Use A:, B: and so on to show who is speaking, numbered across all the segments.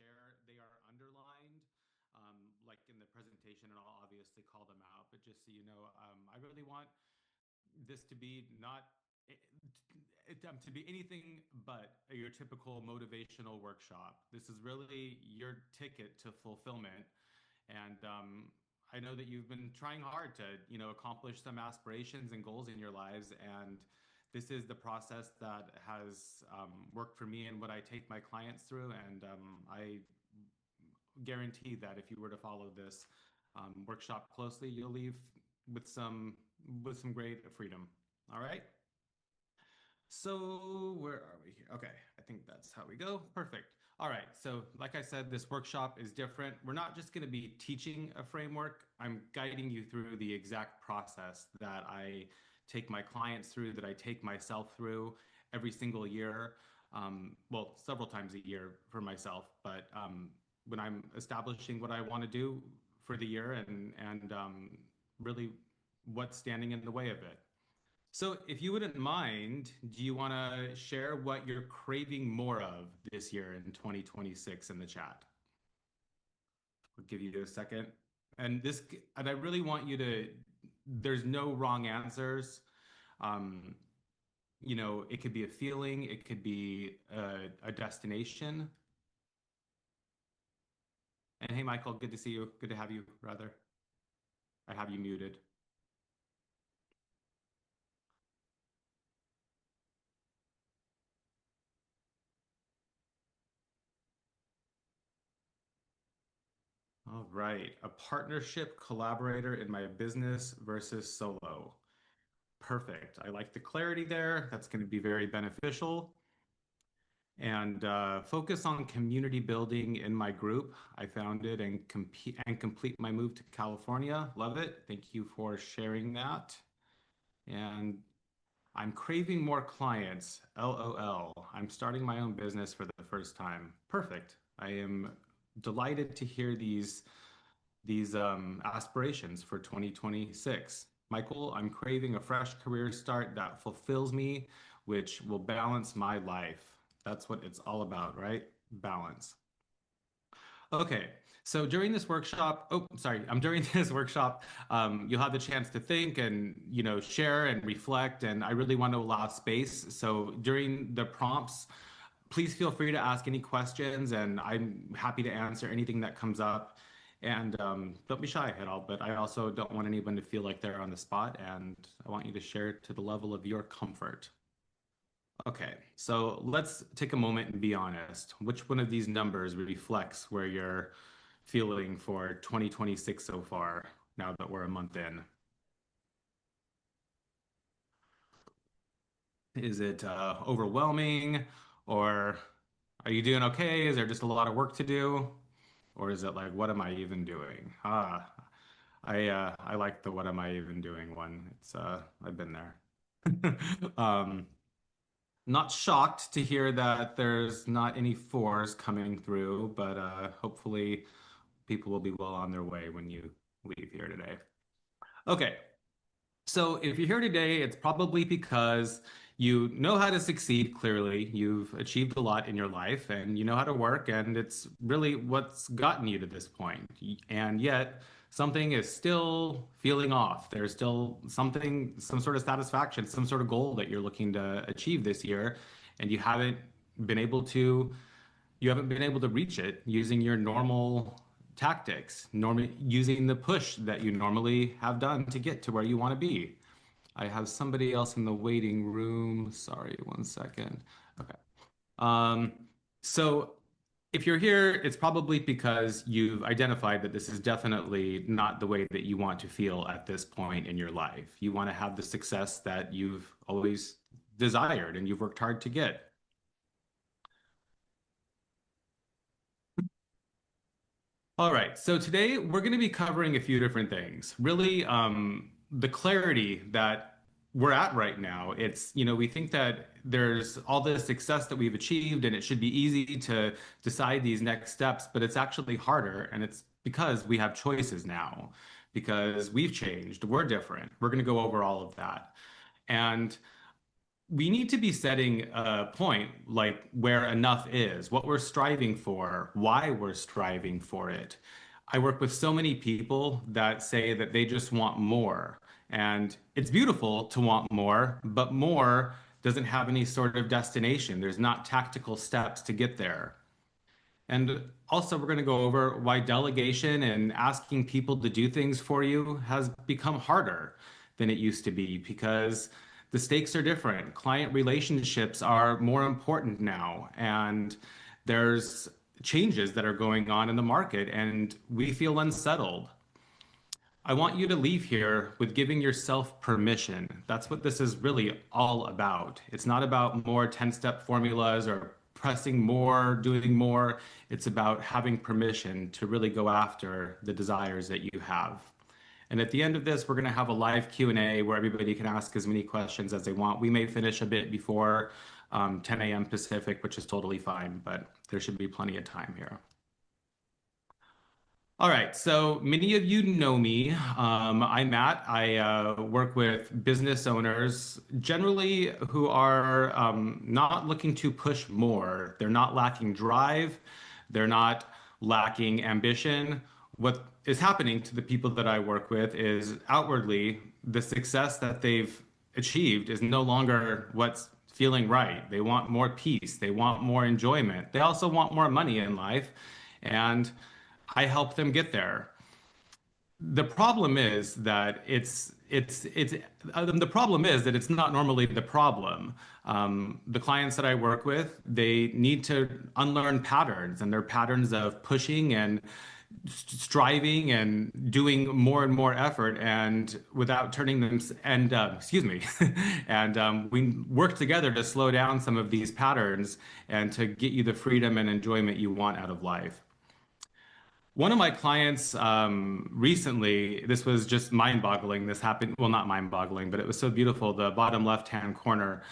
A: share, they are underlined, like in the presentation, and I'll obviously call them out. But just so you know, I really want this to be not to be anything but your typical motivational workshop. This is really your ticket to fulfillment. And I know that you've been trying hard to, accomplish some aspirations and goals in your lives. And this is the process that has worked for me and what I take my clients through. And I guarantee that if you were to follow this workshop closely, you'll leave with some great freedom. All right. So where are we here? Okay, I think that's how we go. Perfect. All right. So like I said, this workshop is different. We're not just going to be teaching a framework. I'm guiding you through the exact process that I take my clients through, that I take myself through every single year. Well, several times a year for myself, but when I'm establishing what I want to do for the year and really what's standing in the way of it. So, if you wouldn't mind, do you want to share what you're craving more of this year in 2026 in the chat? I'll give you a second. And I really want you to, there's no wrong answers. Um, it could be a feeling, it could be a destination. And hey, Michael, good to see you. Good to have you, rather. I have you muted. All right. A partnership collaborator in my business versus solo. Perfect. I like the clarity there. That's going to be very beneficial. And focus on community building in my group. I founded and compete and complete my move to California. Love it. Thank you for sharing that. And I'm craving more clients. LOL. I'm starting my own business for the first time. Perfect. I am delighted to hear these aspirations for 2026. Michael, I'm craving a fresh career start that fulfills me, which will balance my life. That's what it's all about, right? Balance. Okay, so during this workshop, oh, sorry, during this workshop, you'll have the chance to think and, share and reflect. And I really want to allow space. So during the prompts, please feel free to ask any questions, and I'm happy to answer anything that comes up. And don't be shy at all, but I also don't want anyone to feel like they're on the spot, and I want you to share to the level of your comfort. Okay, so let's take a moment and be honest. Which one of these numbers reflects where you're feeling for 2026 so far, now that we're a month in? Is it overwhelming, or are you doing okay? Is there just a lot of work to do? Or is it like, what am I even doing? I like the what am I even doing one. It's I've been there. Um, Not shocked to hear that there's not any fours coming through, but hopefully people will be well on their way when you leave here today. Okay, so if you're here today, it's probably because you know how to succeed clearly. You've achieved a lot in your life and you know how to work, and it's really what's gotten you to this point. And yet, something is still feeling off. There's still something, some sort of satisfaction, some sort of goal that you're looking to achieve this year, and been able to you haven't been able to reach it using your normal tactics, normally using the push that you normally have done to get to where you want to be. I have somebody else in the waiting room. Sorry, one second. Okay. Um, so if you're here, it's probably because you've identified that this is definitely not the way that you want to feel at this point in your life. You want to have the success that you've always desired and you've worked hard to get. All right, so today we're going to be covering a few different things. Really, the clarity that we're at right now, we think that there's all this success that we've achieved and it should be easy to decide these next steps, but it's actually harder. And it's because we have choices now, because we've changed, we're different. We're going to go over all of that. And we need to be setting a point like where enough is, what we're striving for, why we're striving for it. I work with so many people that say that they just want more. And it's beautiful to want more, but more doesn't have any sort of destination. There's not tactical steps to get there. And also, we're going to go over why delegation and asking people to do things for you has become harder than it used to be because the stakes are different. Client relationships are more important now, and there's changes that are going on in the market, and we feel unsettled. I want you to leave here with giving yourself permission. That's what this is really all about. It's not about more 10-step formulas or pressing more, doing more. It's about having permission to really go after the desires that you have. And at the end of this, we're going to have a live Q&A where everybody can ask as many questions as they want. We may finish a bit before 10 a.m. Pacific, which is totally fine, but there should be plenty of time here. All right, so many of you know me. I'm Matt. I work with business owners, generally who are not looking to push more. They're not lacking drive. They're not lacking ambition. What is happening to the people that I work with is outwardly the success that they've achieved is no longer what's feeling right. They want more peace. They want more enjoyment. They also want more money in life. And I help them get there. The problem is that the problem is that it's not normally the problem. The clients that I work with, they need to unlearn patterns, and they're patterns of pushing and striving and doing more and more effort, and without turning them and excuse me, and we work together to slow down some of these patterns and to get you the freedom and enjoyment you want out of life. One of my clients recently, this was just mind-boggling. This happened, well, not mind-boggling, but it was so beautiful. The bottom left-hand corner.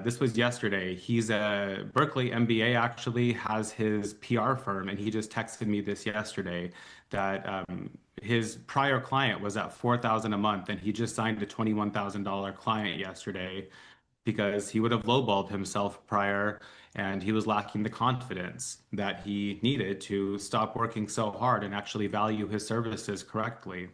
A: This was yesterday. He's a Berkeley MBA, actually, has his PR firm, and he just texted me this yesterday that his prior client was at 4,000 a month, and he just signed a $21,000 client yesterday because he would have lowballed himself prior and he was lacking the confidence that he needed to stop working so hard and actually value his services correctly.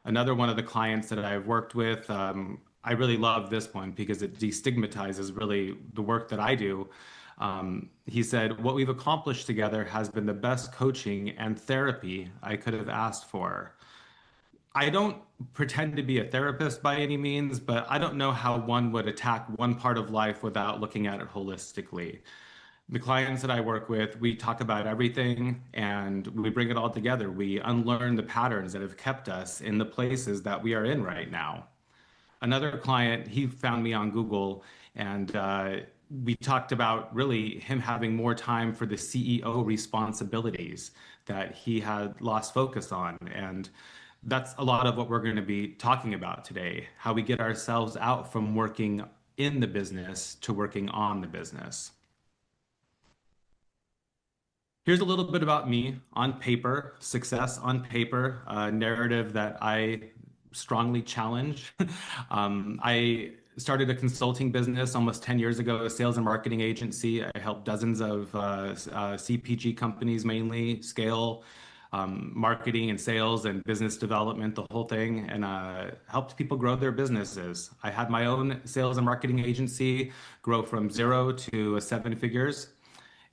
A: Another one of the clients that I've worked with, I really love this one because it destigmatizes really the work that I do. He said, "What we've accomplished together has been the best coaching and therapy I could have asked for." I don't pretend to be a therapist by any means, but I don't know how one would attack one part of life without looking at it holistically. The clients that I work with, we talk about everything and we bring it all together. We unlearn the patterns that have kept us in the places that we are in right now. Another client, he found me on Google and we talked about really him having more time for the CEO responsibilities that he had lost focus on. And that's a lot of what we're going to be talking about today, how we get ourselves out from working in the business to working on the business. Here's a little bit about me on paper, success on paper, a narrative that I strongly challenge. I started a consulting business almost 10 years ago, a sales and marketing agency. I helped dozens of CPG companies mainly scale marketing and sales and business development, the whole thing, and helped people grow their businesses. I had my own sales and marketing agency grow from zero to seven figures.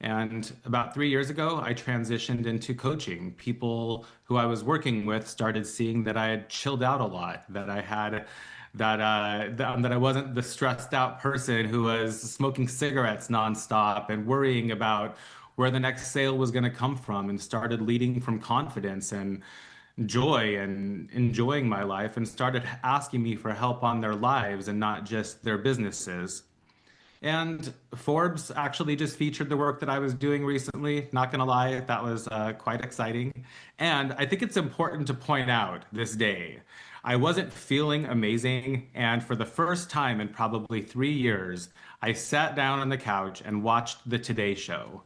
A: And about 3 years ago, I transitioned into coaching. People who I was working with started seeing that I had chilled out a lot, that I had that I wasn't the stressed out person who was smoking cigarettes nonstop and worrying about where the next sale was going to come from, and started leading from confidence and joy and enjoying my life, and started asking me for help on their lives and not just their businesses. And Forbes actually just featured the work that I was doing recently. Not gonna lie, that was quite exciting. And I think it's important to point out this day, I wasn't feeling amazing. And for the first time in probably 3 years, I sat down on the couch and watched the Today Show.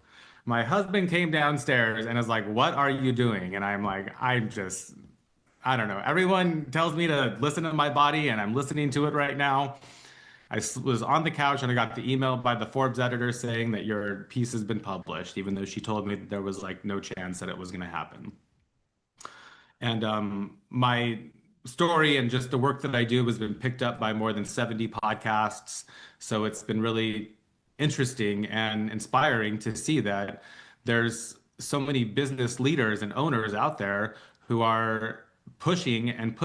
A: My husband came downstairs and was like, "What are you doing?" And I'm like, I don't know. Everyone tells me to listen to my body, and I'm listening to it right now. was on the couch and I got the email by the Forbes editor saying that your piece has been published, even though she told me that there was like no chance that it was going to happen. And my story and just the work that I do has been picked up by more than 70 podcasts. So it's been really interesting and inspiring to see that there's so many business leaders and owners out there who are pushing and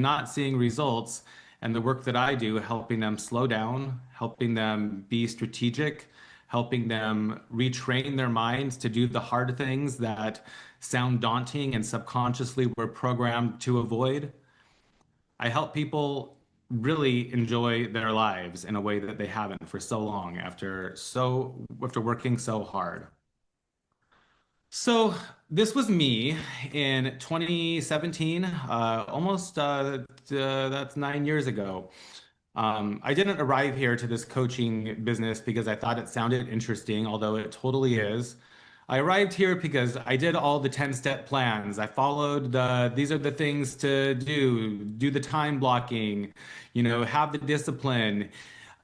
A: not seeing results. And the work that I do, helping them slow down, helping them be strategic, helping them retrain their minds to do the hard things that sound daunting and subconsciously we're programmed to avoid. I help people really enjoy their lives in a way that they haven't for so long after working so hard. So this was me in 2017, almost that's 9 years ago. I didn't arrive here to this coaching business because I thought it sounded interesting, although it totally is. I arrived here because I did all the 10-step plans. I followed these are the things to do the time blocking, have the discipline.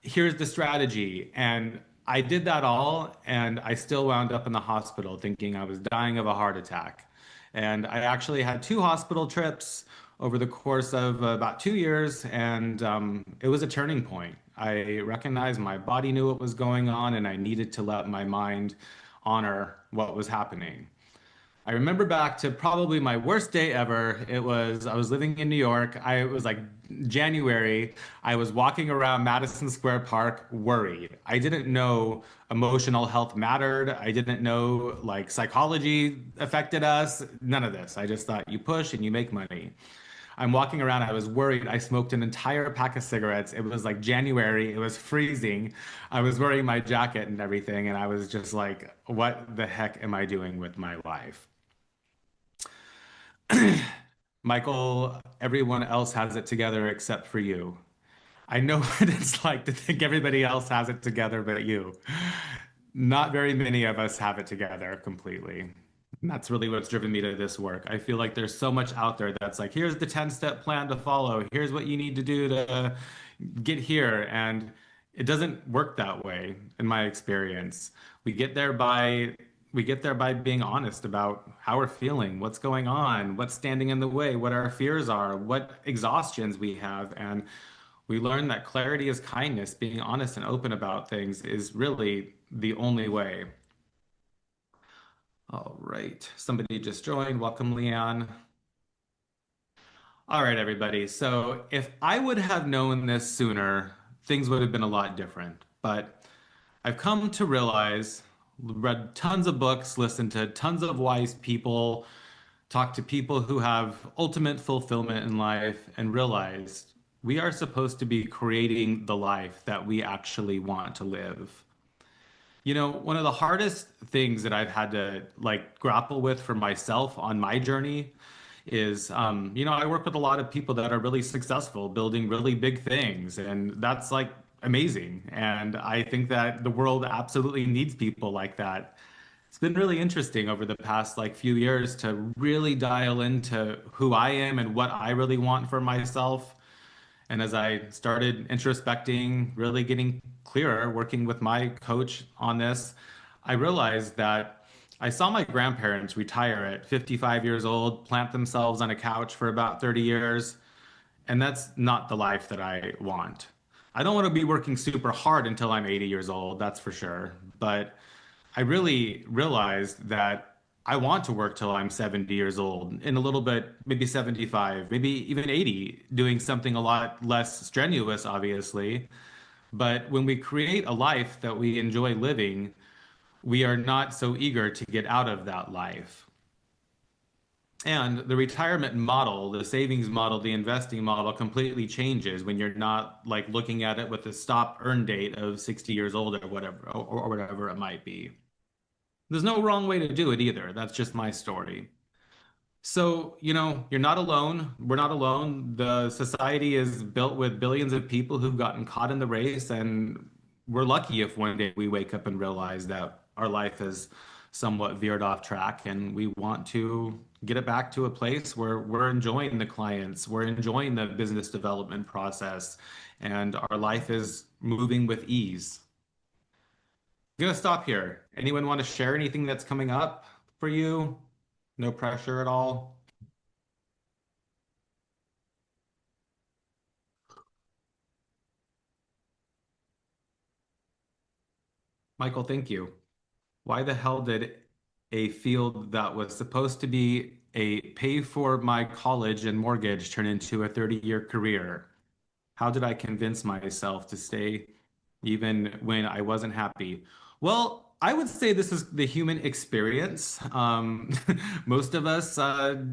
A: Here's the strategy. And I did that all, and I still wound up in the hospital thinking I was dying of a heart attack. And I actually had two hospital trips over the course of about 2 years, and it was a turning point. I recognized my body knew what was going on, and I needed to let my mind honor what was happening. I remember back to probably my worst day ever. I was living in New York. It was like January. I was walking around Madison Square Park worried. I didn't know emotional health mattered. I didn't know like psychology affected us. None of this. I just thought you push and you make money. I'm walking around. I was worried. I smoked an entire pack of cigarettes. It was like January. It was freezing. I was wearing my jacket and everything. And I was just like, what the heck am I doing with my life? Michael, everyone else has it together except for you. I know what it's like to think everybody else has it together but you. Not very many of us have it together completely. And that's really what's driven me to this work. I feel like there's so much out there that's like, here's the 10-step plan to follow. Here's what you need to do to get here. And it doesn't work that way in my experience. We get there by we get there by being honest about how we're feeling, what's going on, what's standing in the way, what our fears are, what exhaustions we have. And we learn that clarity is kindness. Being honest and open about things is really the only way. All right. Somebody just joined. Welcome, Leanne. All right, everybody. So if I would have known this sooner, things would have been a lot different. But I've come to realize, read tons of books, listened to tons of wise people, talked to people who have ultimate fulfillment in life, and realized we are supposed to be creating the life that we actually want to live. One of the hardest things that I've had to like grapple with for myself on my journey is, I work with a lot of people that are really successful, building really big things, and that's like amazing. And I think that the world absolutely needs people like that. It's been really interesting over the past like few years to really dial into who I am and what I really want for myself. And as I started introspecting, really getting clearer, working with my coach on this, I realized that I saw my grandparents retire at 55 years old, plant themselves on a couch for about 30 years, and that's not the life that I want. I don't want to be working super hard until I'm 80 years old, that's for sure. But I really realized that I want to work till I'm 70 years old, in a little bit, maybe 75, maybe even 80, doing something a lot less strenuous, obviously. But when we create a life that we enjoy living, we are not so eager to get out of that life. And the retirement model, the savings model, the investing model completely changes when you're not like looking at it with a stop earn date of 60 years old or whatever it might be. There's no wrong way to do it either. That's just my story. So, you're not alone. We're not alone. The society is built with billions of people who've gotten caught in the race, and we're lucky if one day we wake up and realize that our life has somewhat veered off track, and we want to get it back to a place where we're enjoying the clients, we're enjoying the business development process, and our life is moving with ease. I'm gonna stop here. Anyone want to share anything that's coming up for you? No pressure at all. Michael, thank you. Why the hell did a field that was supposed to be a pay for my college and mortgage turn into a 30-year career? How did I convince myself to stay even when I wasn't happy? Well, I would say this is the human experience. Most of us, uh,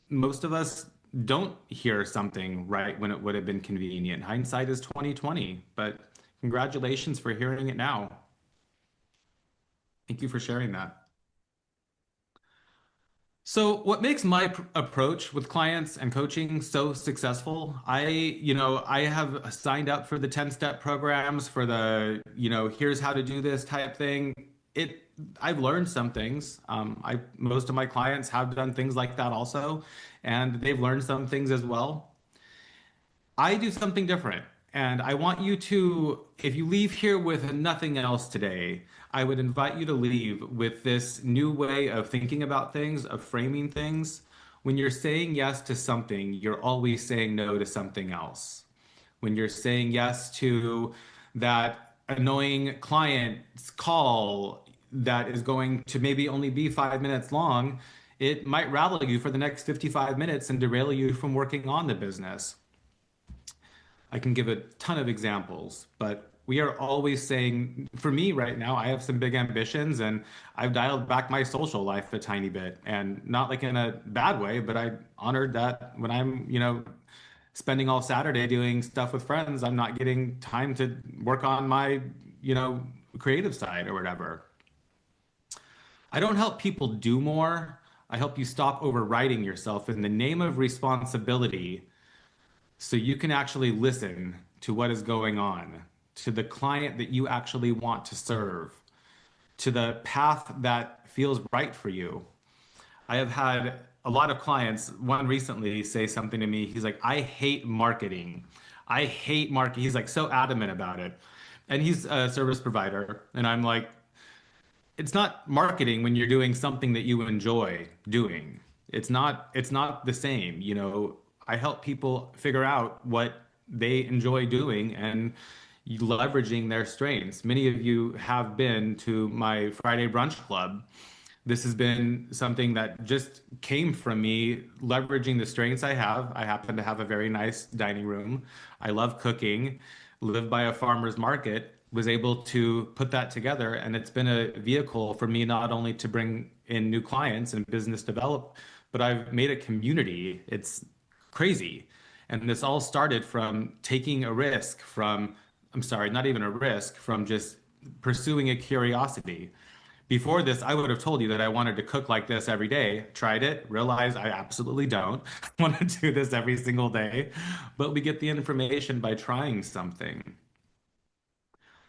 A: most of us don't hear something right when it would have been convenient. Hindsight is 2020, but congratulations for hearing it now. Thank you for sharing that. So, what makes my approach with clients and coaching so successful? I have signed up for the 10-step programs for the, here's how to do this type thing. It, I've learned some things. Most of my clients have done things like that also, and they've learned some things as well. I do something different. And I want you to, if you leave here with nothing else today, I would invite you to leave with this new way of thinking about things, of framing things. When you're saying yes to something, you're always saying no to something else. When you're saying yes to that annoying client's call that is going to maybe only be 5 minutes long, it might rattle you for the next 55 minutes and derail you from working on the business. I can give a ton of examples, but we are always saying, for me right now, I have some big ambitions and I've dialed back my social life a tiny bit, and not like in a bad way, but I honored that when I'm, spending all Saturday doing stuff with friends, I'm not getting time to work on my, you know, creative side or whatever. I don't help people do more. I help you stop overriding yourself in the name of responsibility so you can actually listen to what is going on, to the client that you actually want to serve, to the path that feels right for you. I have had a lot of clients, one recently say something to me. He's like, I hate marketing. I hate marketing. He's like so adamant about it. And he's a service provider. And I'm like, it's not marketing when you're doing something that you enjoy doing. It's not the same, I help people figure out what they enjoy doing and leveraging their strengths. Many of you have been to my Friday brunch club. This has been something that just came from me leveraging the strengths I have. I happen to have a very nice dining room. I love cooking, live by a farmer's market, was able to put that together. And it's been a vehicle for me not only to bring in new clients and business develop, but I've made a community. It's crazy. And this all started from taking a risk from, I'm sorry, not even a risk, from just pursuing a curiosity. Before this, I would have told you that I wanted to cook like this every day. Tried it, realized I absolutely don't want to do this every single day. But we get the information by trying something.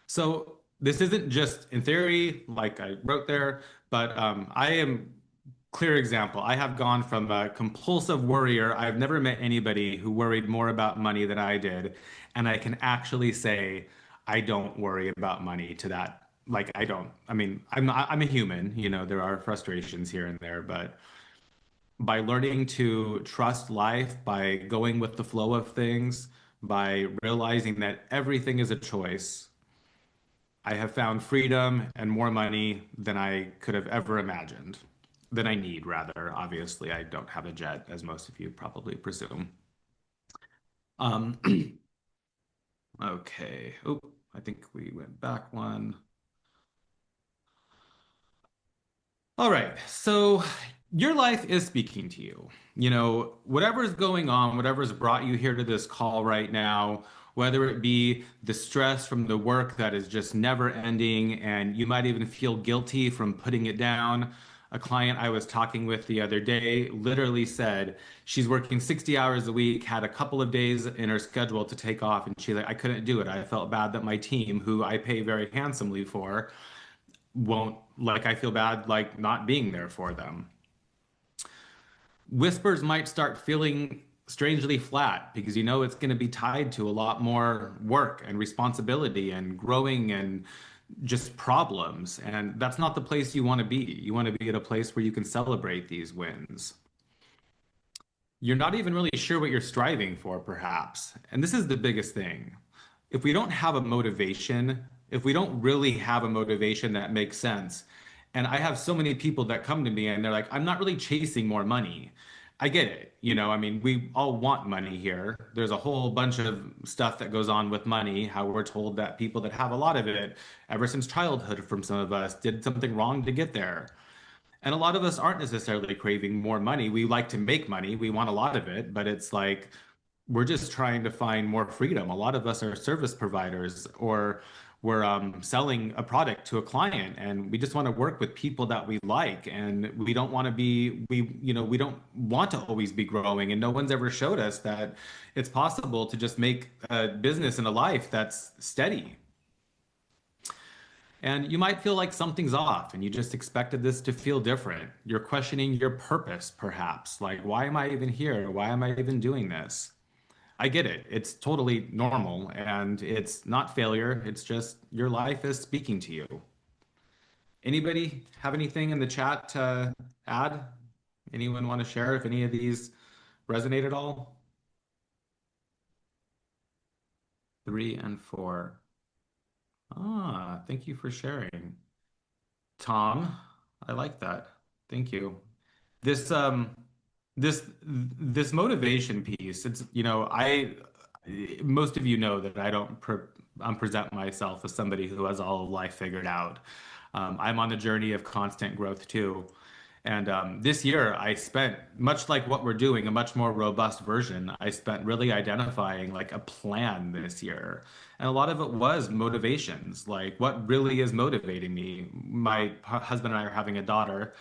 A: So this isn't just in theory, like I wrote there, but I am clear example. I have gone from a compulsive worrier. I've never met anybody who worried more about money than I did. And I can actually say I don't worry about money to that. Like I don't. I mean, I'm a human, there are frustrations here and there, but by learning to trust life, by going with the flow of things, by realizing that everything is a choice, I have found freedom and more money than I could have ever imagined. Than I need, rather. Obviously, I don't have a jet, as most of you probably presume. Um, okay. Oh, I think we went back one. All right. So your life is speaking to you. Whatever's going on, whatever's brought you here to this call right now, whether it be the stress from the work that is just never ending, and you might even feel guilty from putting it down. A client I was talking with the other day literally said she's working 60 hours a week, had a couple of days in her schedule to take off, and she's like, I couldn't do it. I felt bad that my team, who I pay very handsomely for, won't, like, I feel bad like not being there for them. Whispers might start feeling strangely flat because you know it's going to be tied to a lot more work and responsibility and growing and just problems. And that's not the place you want to be. You want to be at a place where you can celebrate these wins. You're not even really sure what you're striving for, perhaps. And this is the biggest thing. If we don't have a motivation, if we don't really have a motivation that makes sense, and I have so many people that come to me and they're like, I'm not really chasing more money. I get it. I mean, we all want money here. There's a whole bunch of stuff that goes on with money, how we're told that people that have a lot of it, ever since childhood, from some of us, did something wrong to get there. And a lot of us aren't necessarily craving more money. We like to make money. We want a lot of it, but it's like we're just trying to find more freedom. A lot of us are service providers or we're selling a product to a client and we just want to work with people that we like and we don't want to be we don't want to always be growing and no one's ever showed us that it's possible to just make a business and a life that's steady. And you might feel like something's off and you just expected this to feel different. You're questioning your purpose, perhaps. Like, why am I even here? Why am I even doing this? I get it. It's totally normal and it's not failure. It's just your life is speaking to you. Anybody have anything in the chat to add? Anyone want to share if any of these resonate at all? 3 and 4. Ah, thank you for sharing. Tom, I like that. Thank you. This this motivation piece, it's I most of you know that I don't present myself as somebody who has all of life figured out. I'm on a journey of constant growth too. And this year, I spent, much like what we're doing, a much more robust version. I spent really identifying like a plan this year. And a lot of it was motivations, like what really is motivating me. My husband and I are having a daughter.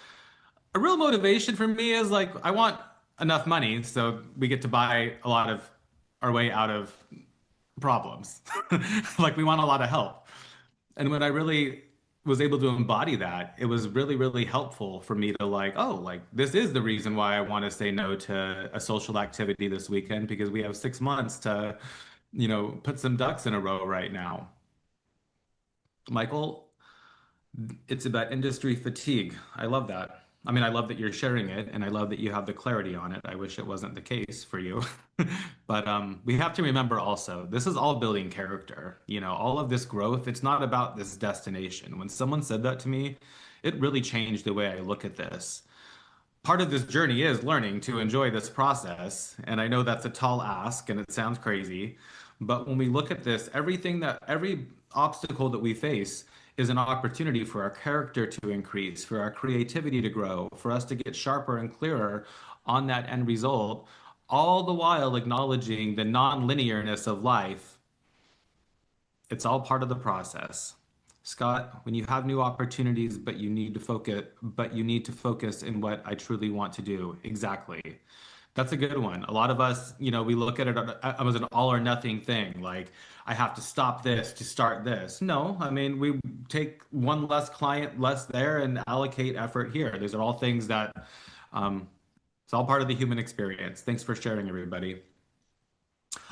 A: A real motivation for me is like, I want enough money so we get to buy a lot of our way out of problems. Like, we want a lot of help. And when I really was able to embody that, it was really, really helpful for me to like, oh, like this is the reason why I want to say no to a social activity this weekend because we have 6 months to, put some ducks in a row right now. Michael, it's about industry fatigue. I love that. I mean, I love that you're sharing it and I love that you have the clarity on it. I wish it wasn't the case for you. But we have to remember also, this is all building character. All of this growth, it's not about this destination. When someone said that to me, it really changed the way I look at this. Part of this journey is learning to enjoy this process. And I know that's a tall ask and it sounds crazy. But when we look at this, every obstacle that we face is an opportunity for our character to increase, for our creativity to grow, for us to get sharper and clearer on that end result, all the while acknowledging the non-linearness of life. It's all part of the process. Scott, when you have new opportunities, but you need to focus in what I truly want to do. Exactly. That's a good one. A lot of us, we look at it as an all or nothing thing. Like, I have to stop this to start this. No, I mean, we take one less client less there and allocate effort here. These are all things that, um, it's all part of the human experience. Thanks for sharing, everybody.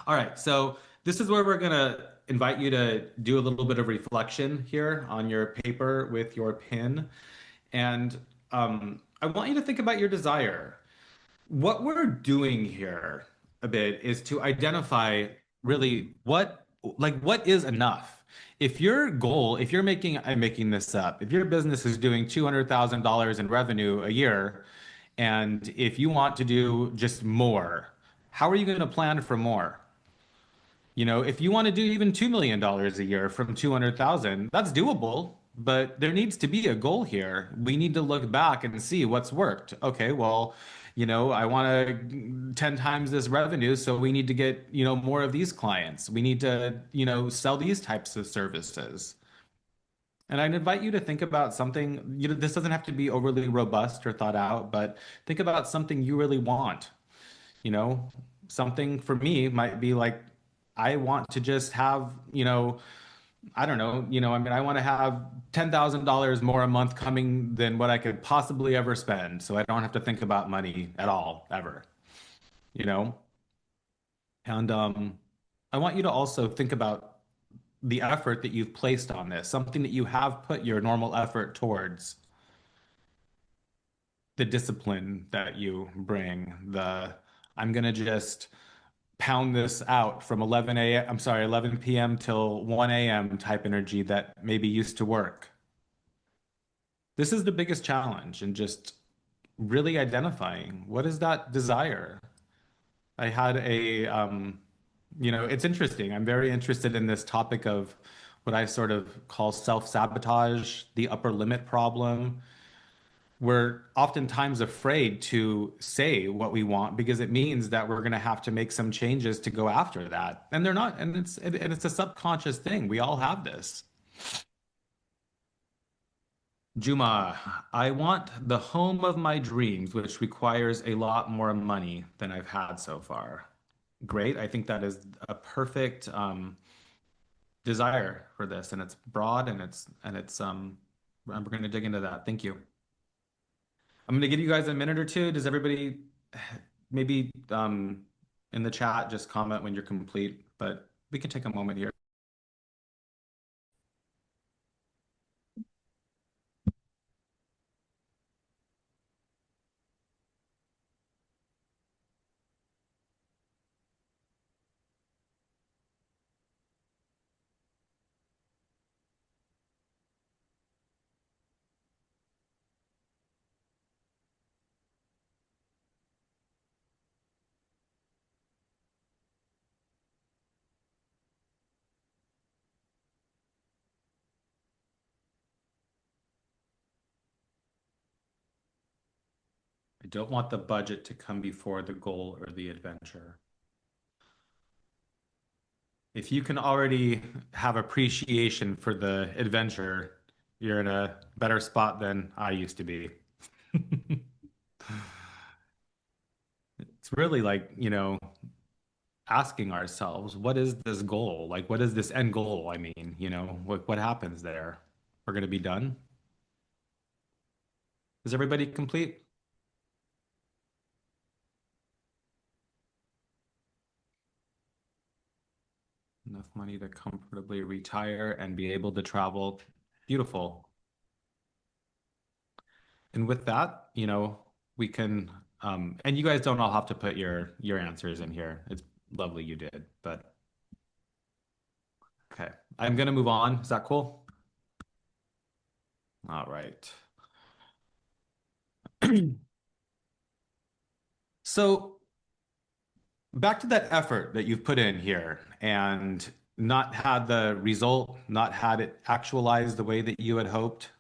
A: All right, so this is where we're gonna invite you to do a little bit of reflection here on your paper with your pen. And I want you to think about your desire. What we're doing here a bit is to identify really what is enough. If your goal, if you're making, I'm making this up, if your business is doing $200,000 in revenue a year, and if you want to do just more, how are you going to plan for more? If you want to do even $2 million a year from 200,000, that's doable, but there needs to be a goal here. We need to look back and see what's worked. Okay, well, I want to 10 times this revenue, so we need to get, more of these clients. We need to, sell these types of services. And I'd invite you to think about something, this doesn't have to be overly robust or thought out, but think about something you really want. You know, Something for me might be like, I want to just have, I don't know, I mean, I want to have $10,000 more a month coming than what I could possibly ever spend, so I don't have to think about money at all, ever, you know? And I want you to also think about the effort that you've placed on this, something that you have put your normal effort towards, the discipline that you bring, I'm gonna just pound this out from 11 p.m. till 1 a.m. type energy that maybe used to work. This is the biggest challenge, and just really identifying what is that desire. I had it's interesting. I'm very interested in this topic of what I sort of call self-sabotage, the upper limit problem. We're oftentimes afraid to say what we want because it means that we're going to have to make some changes to go after that. And they're not, and it's a subconscious thing. We all have this. Juma, I want the home of my dreams, which requires a lot more money than I've had so far. Great. I think that is a perfect desire for this, and it's broad, and we're going to dig into that. Thank you. I'm going to give you guys a minute or two. Does everybody maybe in the chat just comment when you're complete? But we can take a moment here. I don't want the budget to come before the goal or the adventure. If you can already have appreciation for the adventure, you're in a better spot than I used to be. It's really like, asking ourselves, what is this goal? Like, what is this end goal? I mean, what happens there? We're going to be done. Is everybody complete? Enough money to comfortably retire and be able to travel. Beautiful. And with that, we can, and you guys don't all have to put your answers in here. It's lovely you did, but okay. I'm gonna move on. Is that cool? All right. So back to that effort that you've put in here and not had the result, not had it actualized the way that you had hoped.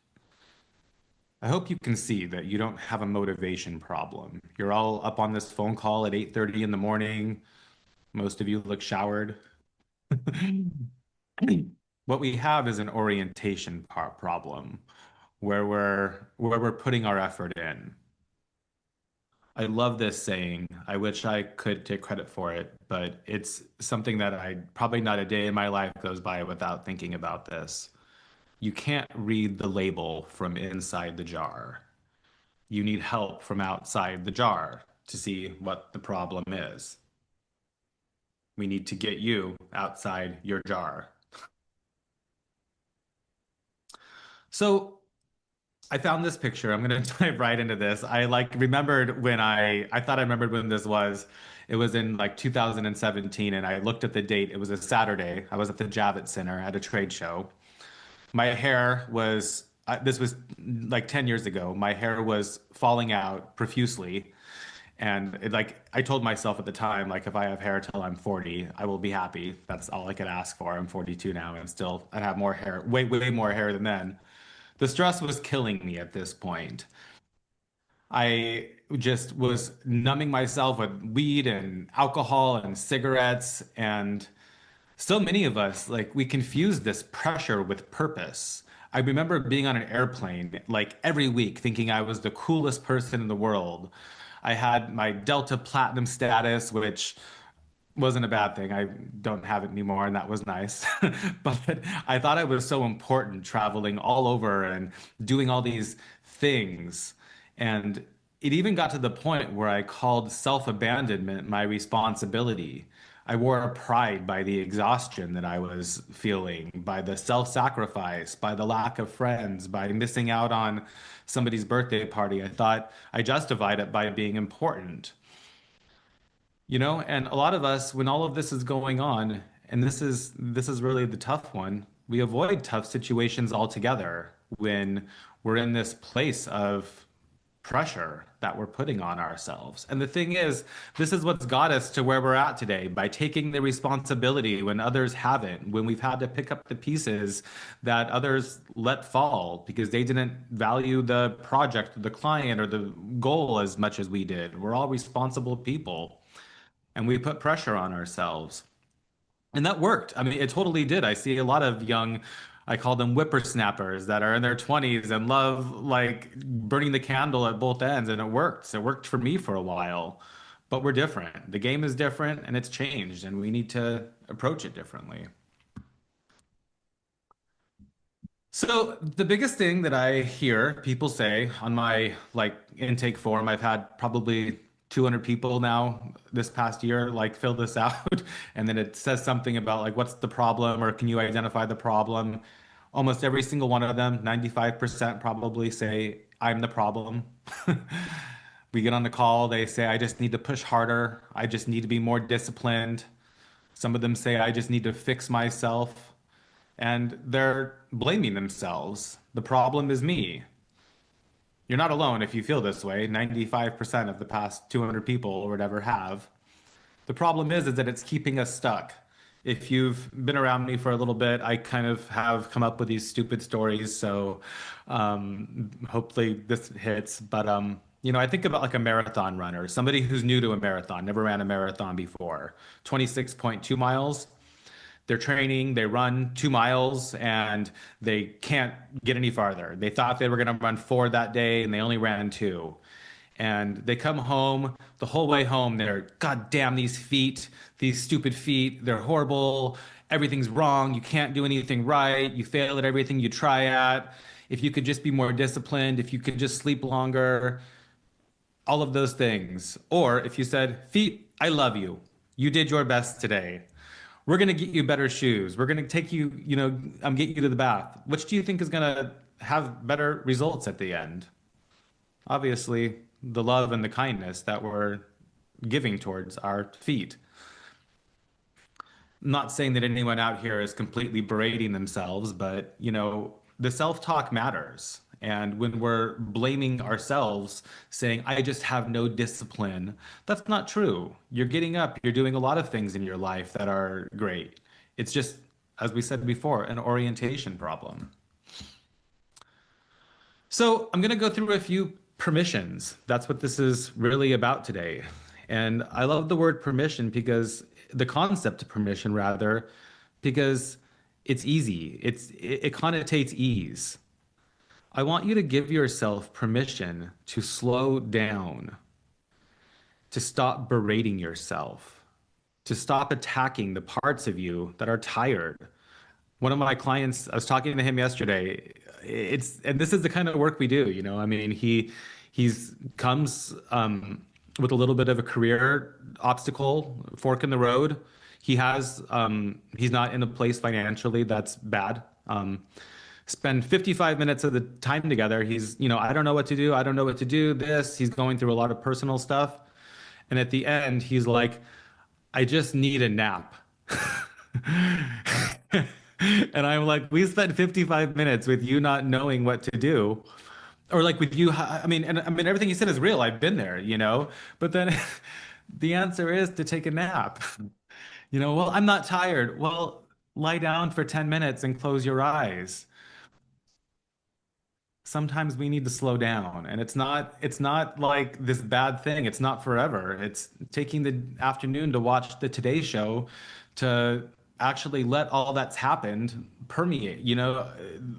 A: I hope you can see that you don't have a motivation problem. You're all up on this phone call at 8:30 in the morning. Most of you look showered. What we have is an orientation problem where we're putting our effort in. I love this saying. I wish I could take credit for it, but it's something that I probably not a day in my life goes by without thinking about this. You can't read the label from inside the jar. You need help from outside the jar to see what the problem is. We need to get you outside your jar. So I found this picture. I'm gonna dive right into this. I like remembered when I thought I remembered when this was. It was in like 2017, and I looked at the date. It was a Saturday. I was at the Javits Center at a trade show. My hair was this was like 10 years ago. My hair was falling out profusely. And I told myself at the time, like if I have hair till I'm 40, I will be happy. That's all I could ask for. I'm 42 now, and still I have more hair, way, way more hair than then. The stress was killing me at this point. I just was numbing myself with weed and alcohol and cigarettes, and so many of us, like, we confuse this pressure with purpose. I remember being on an airplane, like, every week thinking I was the coolest person in the world. I had my Delta Platinum status, which wasn't a bad thing. I don't have it anymore, and that was nice. But I thought it was so important traveling all over and doing all these things. And it even got to the point where I called self-abandonment my responsibility. I wore a pride by the exhaustion that I was feeling, by the self-sacrifice, by the lack of friends, by missing out on somebody's birthday party. I thought I justified it by being important. And a lot of us, when all of this is going on, and this is really the tough one, we avoid tough situations altogether when we're in this place of pressure that we're putting on ourselves. And the thing is, this is what's got us to where we're at today by taking the responsibility when others haven't, when we've had to pick up the pieces that others let fall because they didn't value the project, the client, or the goal as much as we did. We're all responsible people and we put pressure on ourselves. And that worked. I mean, it totally did. I see a lot of young, I call them whippersnappers that are in their 20s and love like burning the candle at both ends. And it worked. It worked for me for a while. But we're different. The game is different and it's changed, and we need to approach it differently. So the biggest thing that I hear people say on my like intake form, I've had probably 200 people now this past year like fill this out, and then it says something about like what's the problem or can you identify the problem? Almost every single one of them, 95% probably say I'm the problem. We get on the call, they say I just need to push harder. I just need to be more disciplined. Some of them say I just need to fix myself, and they're blaming themselves. The problem is me. You're not alone if you feel this way. 95% of the past 200 people or whatever have. The problem is that it's keeping us stuck. If you've been around me for a little bit, I kind of have come up with these stupid stories. So hopefully this hits. But I think about like a marathon runner, somebody who's new to a marathon, never ran a marathon before, 26.2 miles. They're training, they run 2 miles, and they can't get any farther. They thought they were going to run four that day, and they only ran two. And they come home, the whole way home, they're, God damn, these feet, these stupid feet, they're horrible. Everything's wrong. You can't do anything right. You fail at everything you try at. If you could just be more disciplined, if you could just sleep longer, all of those things. Or if you said, feet, I love you. You did your best today. We're going to get you better shoes. We're going to take you, get you to the bath. Which do you think is going to have better results at the end? Obviously, the love and the kindness that we're giving towards our feet. I'm not saying that anyone out here is completely berating themselves, but, the self-talk matters. And when we're blaming ourselves, saying, I just have no discipline, that's not true. You're getting up, you're doing a lot of things in your life that are great. It's just, as we said before, an orientation problem. So I'm going to go through a few permissions. That's what this is really about today. And I love the word permission because the concept of permission, rather, because it's easy. It connotates ease. I want you to give yourself permission to slow down, to stop berating yourself, to stop attacking the parts of you that are tired. One of my clients, I was talking to him yesterday. And this is the kind of work we do, I mean, he's comes with a little bit of a career obstacle, fork in the road. He's not in a place financially that's bad. Spend 55 minutes of the time together. I don't know what to do. I don't know what to do. He's going through a lot of personal stuff. And at the end, he's like, I just need a nap. And I'm like, we spent 55 minutes with you not knowing what to do. Or like with you, I mean, everything you said is real. I've been there, But then the answer is to take a nap. Well, I'm not tired. Well, lie down for 10 minutes and close your eyes. Sometimes we need to slow down, and it's not like this bad thing. It's not forever. It's taking the afternoon to watch the Today Show to actually let all that's happened permeate.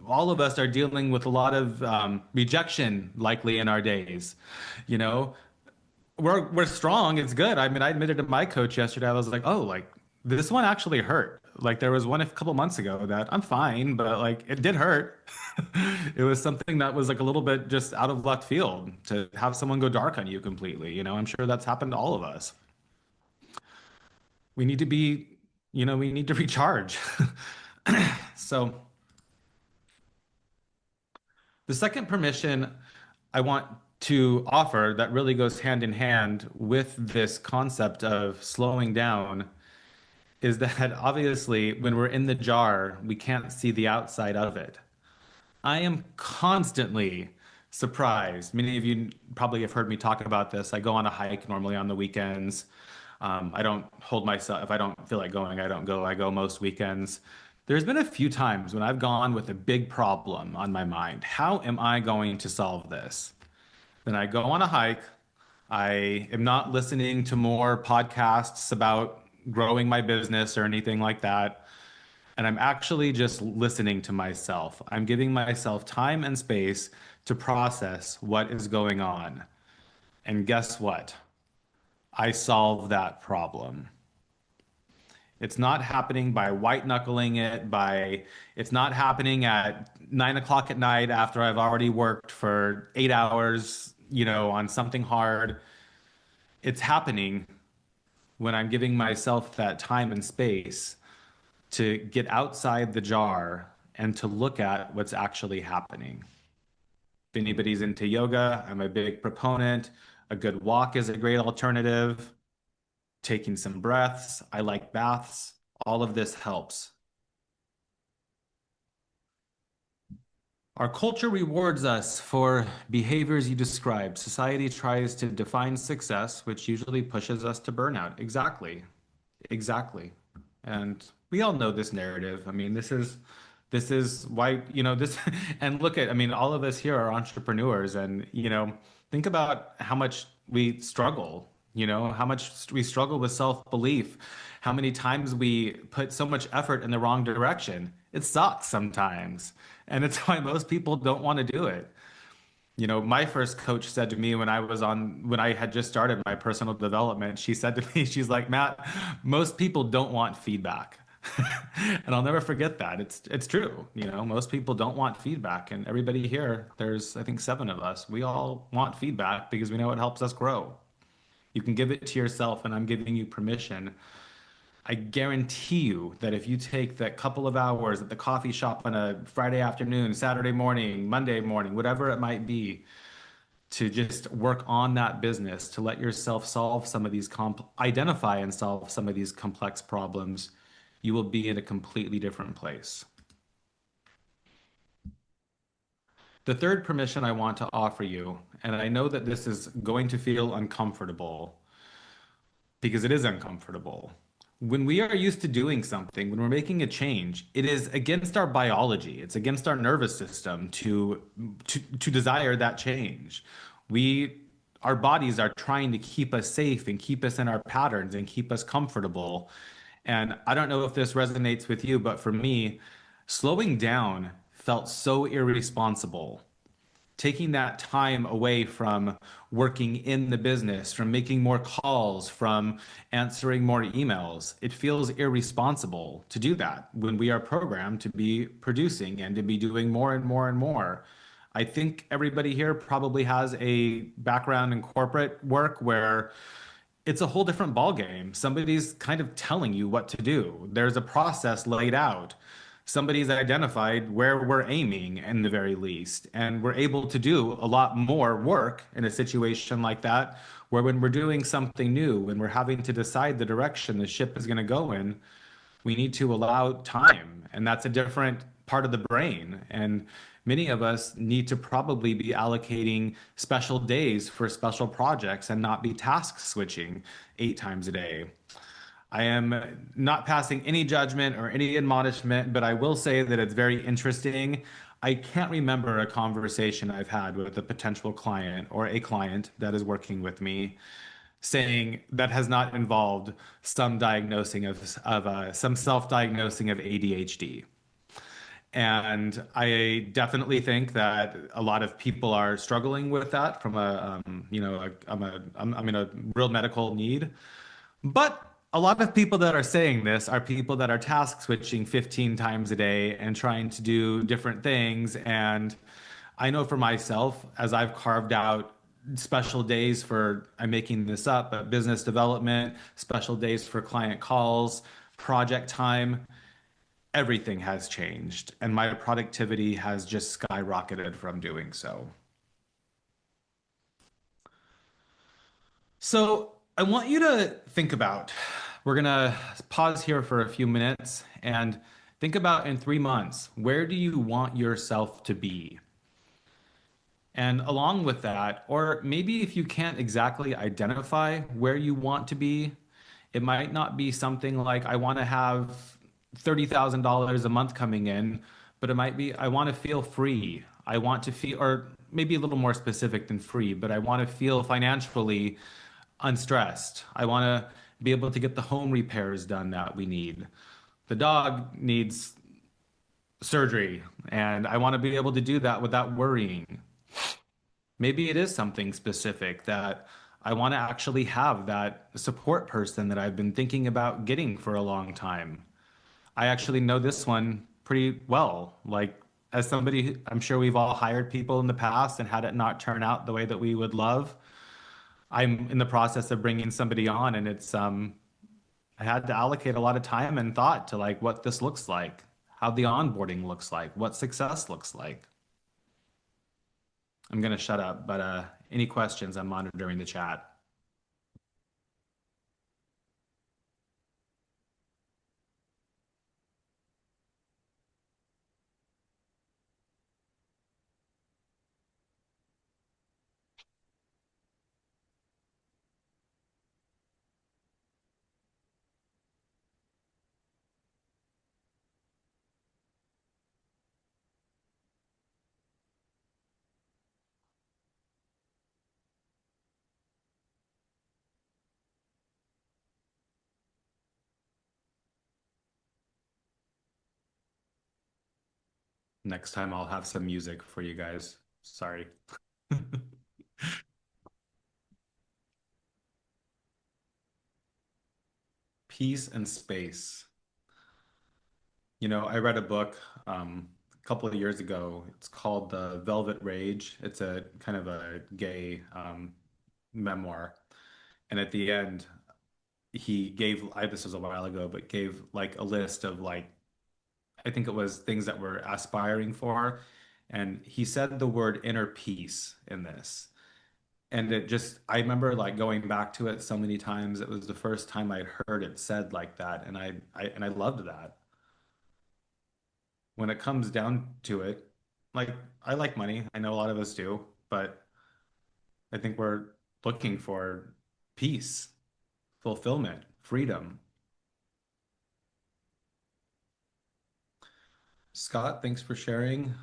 A: All of us are dealing with a lot of rejection likely in our days, you know we're strong. It's good. I mean, I admitted to my coach yesterday. I was like, oh, like this one actually hurt. Like there was one a couple months ago that I'm fine, but like it did hurt. It was something that was like a little bit just out of left field to have someone go dark on you completely. I'm sure that's happened to all of us. We need to be, we need to recharge. So the second permission I want to offer that really goes hand in hand with this concept of slowing down is that obviously when we're in the jar, we can't see the outside of it. I am constantly surprised. Many of you probably have heard me talk about this. I go on a hike normally on the weekends. I don't hold myself, if I don't feel like going, I don't go. I go most weekends. There's been a few times when I've gone with a big problem on my mind. How am I going to solve this? Then I go on a hike. I am not listening to more podcasts about growing my business or anything like that. And I'm actually just listening to myself. I'm giving myself time and space to process what is going on. And guess what? I solve that problem. It's not happening by white knuckling it, it's not happening at 9 o'clock at night after I've already worked for 8 hours, on something hard. It's happening when I'm giving myself that time and space to get outside the jar and to look at what's actually happening. If anybody's into yoga, I'm a big proponent. A good walk is a great alternative. Taking some breaths. I like baths. All of this helps. Our culture rewards us for behaviors you describe. Society tries to define success, which usually pushes us to burnout. Exactly. Exactly. And we all know this narrative. I mean, this is why, this and look at, I mean, all of us here are entrepreneurs and, think about how much we struggle, how much we struggle with self-belief, how many times we put so much effort in the wrong direction. It sucks sometimes. And it's why most people don't want to do it. My first coach said to me when I had just started my personal development, she said to me, she's like, Matt, most people don't want feedback. And I'll never forget that. It's true. Most people don't want feedback. And everybody here, there's I think 7 of us, we all want feedback because we know it helps us grow. You can give it to yourself, and I'm giving you permission. I guarantee you that if you take that couple of hours at the coffee shop on a Friday afternoon, Saturday morning, Monday morning, whatever it might be, to just work on that business, to let yourself solve some of these identify and solve some of these complex problems, you will be in a completely different place. The third permission I want to offer you, and I know that this is going to feel uncomfortable, because it is uncomfortable. When we are used to doing something, when we're making a change, it is against our biology. It's against our nervous system to desire that change. We our bodies are trying to keep us safe and keep us in our patterns and keep us comfortable. And I don't know if this resonates with you, but for me, slowing down felt so irresponsible, taking that time away from working in the business, from making more calls, from answering more emails. It feels irresponsible to do that when we are programmed to be producing and to be doing more and more and more. I think everybody here probably has a background in corporate work where it's a whole different ballgame. Somebody's kind of telling you what to do. There's a process laid out. Somebody's identified where we're aiming in the very least. And we're able to do a lot more work in a situation like that, where when we're doing something new, when we're having to decide the direction the ship is going to go in, we need to allow time. And that's a different part of the brain. And many of us need to probably be allocating special days for special projects and not be task switching 8 times a day. I am not passing any judgment or any admonishment, but I will say that it's very interesting. I can't remember a conversation I've had with a potential client or a client that is working with me saying that has not involved some diagnosing of some self-diagnosing of ADHD. And I definitely think that a lot of people are struggling with that from I'm in a real medical need. But a lot of people that are saying this are people that are task switching 15 times a day and trying to do different things. And I know for myself, as I've carved out special days for, I'm making this up, but business development, special days for client calls, project time, everything has changed. And my productivity has just skyrocketed from doing so. So I want you to think about, we're going to pause here for a few minutes and think about in 3 months, where do you want yourself to be? And along with that, or maybe if you can't exactly identify where you want to be, it might not be something like, I want to have $30,000 a month coming in, but it might be, I want to feel free. I want to feel, or maybe a little more specific than free, but I want to feel financially unstressed. I want to be able to get the home repairs done that we need. The dog needs surgery, and I want to be able to do that without worrying. Maybe it is something specific that I want to actually have that support person that I've been thinking about getting for a long time. I actually know this one pretty well. Like, as somebody, I'm sure we've all hired people in the past and had it not turn out the way that we would love. I'm in the process of bringing somebody on, and I had to allocate a lot of time and thought to like what this looks like, how the onboarding looks like, what success looks like. I'm gonna shut up, but any questions? I'm monitoring the chat. Next time I'll have some music for you guys. Sorry. Peace and space. I read a book a couple of years ago. It's called The Velvet Rage. It's a kind of a gay memoir. And at the end, he gave, this was a while ago, but gave like a list of like, I think it was things that we're aspiring for. And he said the word inner peace in this. And it just, I remember like going back to it so many times. It was the first time I'd heard it said like that. And I loved that. When it comes down to it, like I like money. I know a lot of us do, but I think we're looking for peace, fulfillment, freedom. Scott, thanks for sharing.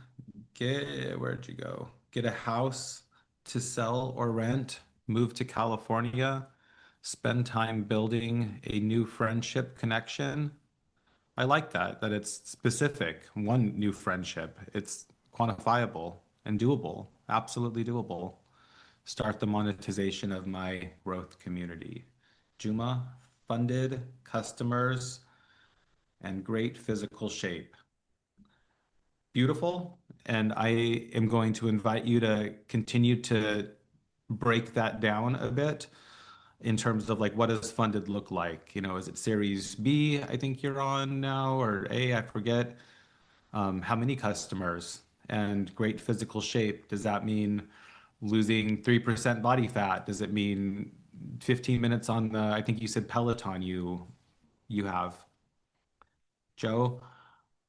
A: Where'd you go? Get a house to sell or rent, move to California, spend time building a new friendship connection. I like that it's specific. One new friendship. It's quantifiable and doable. Absolutely doable. Start the monetization of my growth community. Juma, funded customers and great physical shape. Beautiful. And I am going to invite you to continue to break that down a bit in terms of like what does funded look like? Is it Series B, I think you're on now, or A, I forget. How many customers and great physical shape? Does that mean losing 3% body fat? Does it mean 15 minutes on the, I think you said Peloton you have. Joe,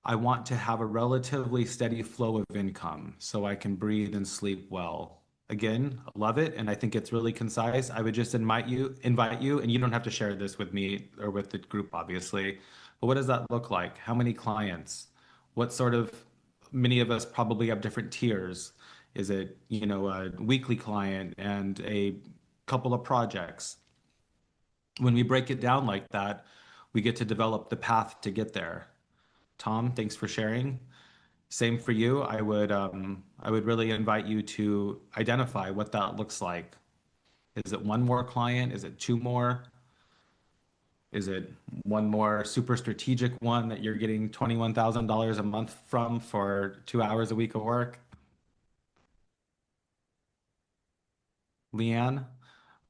A: I want to have a relatively steady flow of income so I can breathe and sleep well. Again, love it, and I think it's really concise. I would just invite you, and you don't have to share this with me or with the group, obviously. But what does that look like? How many clients? What sort of, many of us probably have different tiers. Is it, a weekly client and a couple of projects? When we break it down like that, we get to develop the path to get there. Tom, thanks for sharing. Same for you. I would really invite you to identify what that looks like. Is it one more client? Is it two more? Is it one more super strategic one that you're getting $21,000 a month from for 2 hours a week of work? Leanne,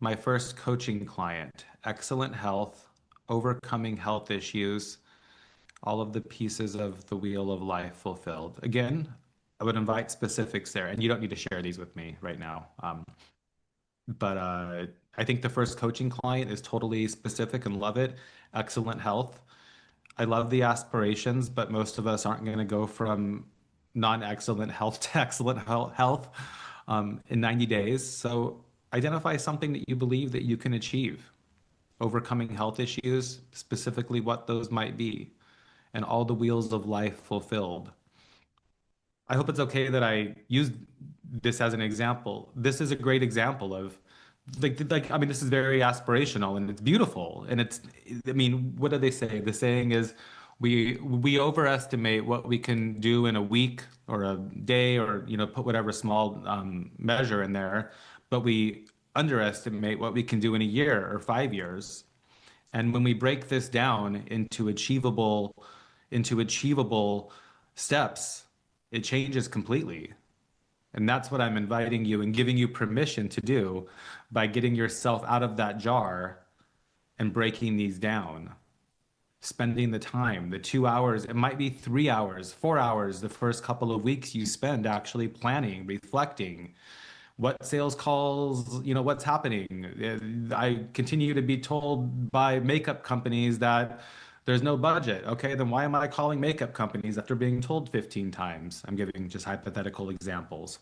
A: my first coaching client, excellent health, overcoming health issues, all of the pieces of the wheel of life fulfilled. Again, I would invite specifics there, and you don't need to share these with me right now. But I think the first coaching client is totally specific and love it. Excellent health. I love the aspirations, but most of us aren't going to go from non-excellent health to excellent health in 90 days. So identify something that you believe that you can achieve. Overcoming health issues, specifically what those might be, and all the wheels of life fulfilled. I hope it's okay that I used this as an example. This is a great example of like I mean this is very aspirational and it's beautiful and it's I mean what do they say? The saying is we overestimate what we can do in a week or a day or put whatever small measure in there, but we underestimate what we can do in a year or 5 years. And when we break this down into achievable steps, it changes completely. And that's what I'm inviting you and giving you permission to do by getting yourself out of that jar and breaking these down. Spending the time, the 2 hours, it might be 3 hours, 4 hours, the first couple of weeks you spend actually planning, reflecting, what sales calls, what's happening. I continue to be told by makeup companies that there's no budget. Okay, then why am I calling makeup companies after being told 15 times? I'm giving just hypothetical examples.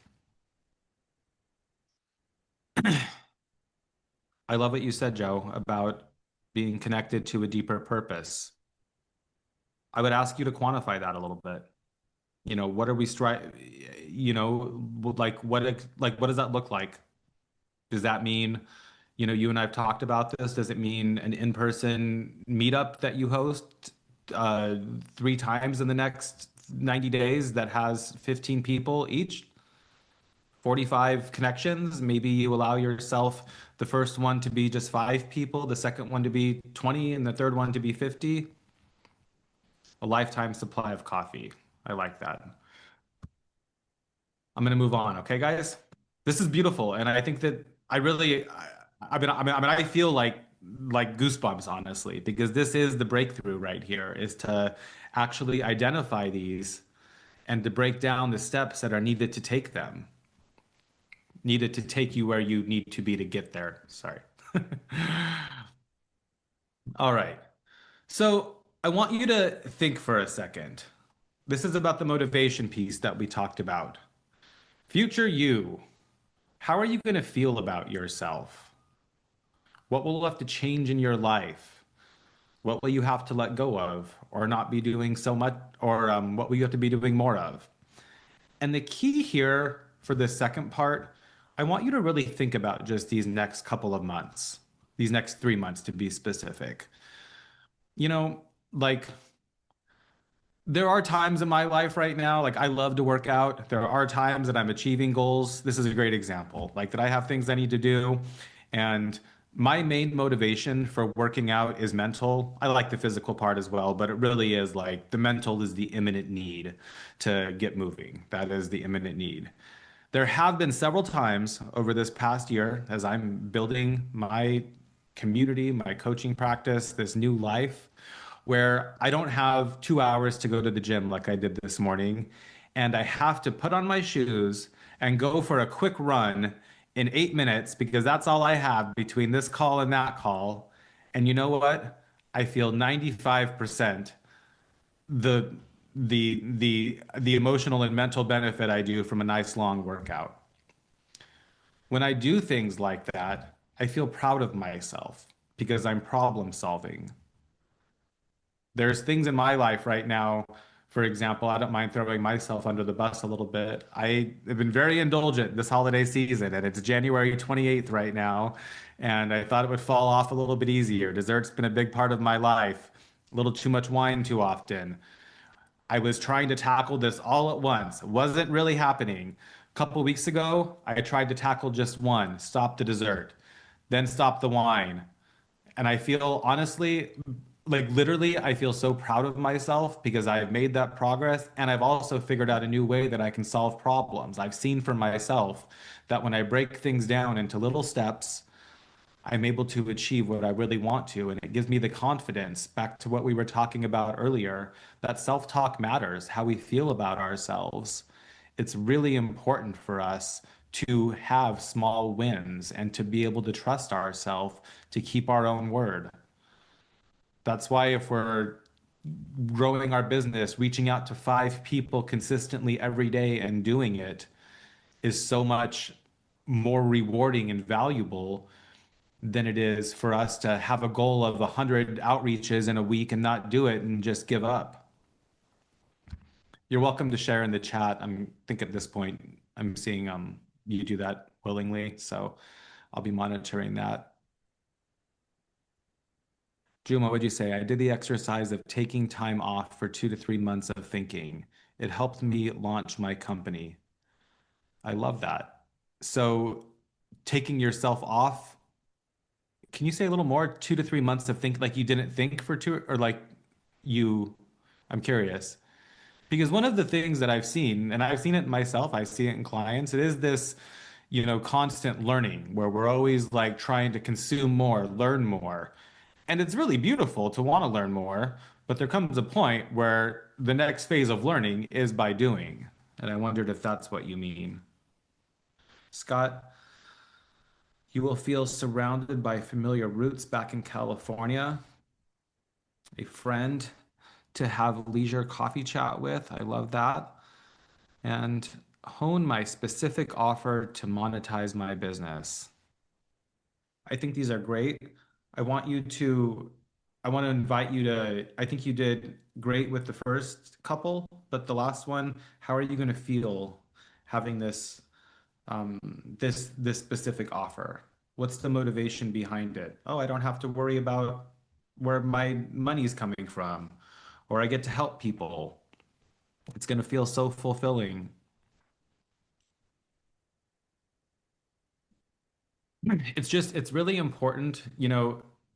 A: I love what you said, Joe, about being connected to a deeper purpose. I would ask you to quantify that a little bit. What are we like what does that look like? Does that mean, you and I've talked about this. Does it mean an in-person meetup that you host uh, 3 times in the next 90 days that has 15 people each, 45 connections? Maybe you allow yourself the first one to be just 5 people, the second one to be 20, and the third one to be 50. A lifetime supply of coffee. I like that. I'm gonna move on. Okay, guys? This is beautiful, and I think that I feel like goosebumps, honestly, because this is the breakthrough right here, is to actually identify these and to break down the steps that are needed to take them, needed to take you where you need to be to get there. Sorry. All right. So I want you to think for a second. This is about the motivation piece that we talked about. Future you, how are you going to feel about yourself? What will have to change in your life? What will you have to let go of or not be doing so much, or what will you have to be doing more of? And the key here for this second part, I want you to really think about just these next couple of months, these next 3 months to be specific. You know, like there are times in my life right now, like I love to work out. There are times that I'm achieving goals. This is a great example, like that I have things I need to do. And my main motivation for working out is mental. I like the physical part as well, but it really is like the mental is the imminent need to get moving. That is the imminent need. There have been several times over this past year as I'm building my community, my coaching practice, this new life, where I don't have 2 hours to go to the gym like I did this morning. And I have to put on my shoes and go for a quick run in 8 minutes because that's all I have between this call and that call. And you know what? I feel 95% the the emotional and mental benefit I do from a nice long workout. When I do things like that, I feel proud of myself because I'm problem solving. There's things in my life right now, for example, I don't mind throwing myself under the bus a little bit. I have been very indulgent this holiday season, and it's January 28th right now, and I thought it would fall off a little bit easier. Dessert's been a big part of my life. A little too much wine too often. I was trying to tackle this all at once. It wasn't really happening. A couple weeks ago, I tried to tackle just one, stop the dessert, then stop the wine. And I feel honestly, like literally, I feel so proud of myself because I've made that progress and I've also figured out a new way that I can solve problems. I've seen for myself that when I break things down into little steps, I'm able to achieve what I really want to. And it gives me the confidence, back to what we were talking about earlier, that self-talk matters, how we feel about ourselves. It's really important for us to have small wins and to be able to trust ourselves to keep our own word. That's why if we're growing our business, reaching out to 5 people consistently every day and doing it is so much more rewarding and valuable than it is for us to have a goal of 100 outreaches in a week and not do it and just give up. You're welcome to share in the chat. I think at this point I'm seeing you do that willingly, so I'll be monitoring that. Juma, what'd you say? I did the exercise of taking time off for 2 to 3 months of thinking. It helped me launch my company. I love that. So taking yourself off, can you say a little more? 2 to 3 months of think, like you didn't think for two, or like you, I'm curious. Because one of the things that I've seen, and I've seen it myself, I see it in clients, it is this, constant learning where we're always like trying to consume more, learn more. And it's really beautiful to want to learn more, but there comes a point where the next phase of learning is by doing. And I wondered if that's what you mean. Scott, you will feel surrounded by familiar roots back in California, a friend to have leisure coffee chat with. I love that. And hone my specific offer to monetize my business. I think these are great. I want you to, I want to invite you to, I think you did great with the first couple, but the last one, how are you going to feel having this specific offer? What's the motivation behind it? Oh, I don't have to worry about where my money's coming from, or I get to help people. It's going to feel so fulfilling. It's really important.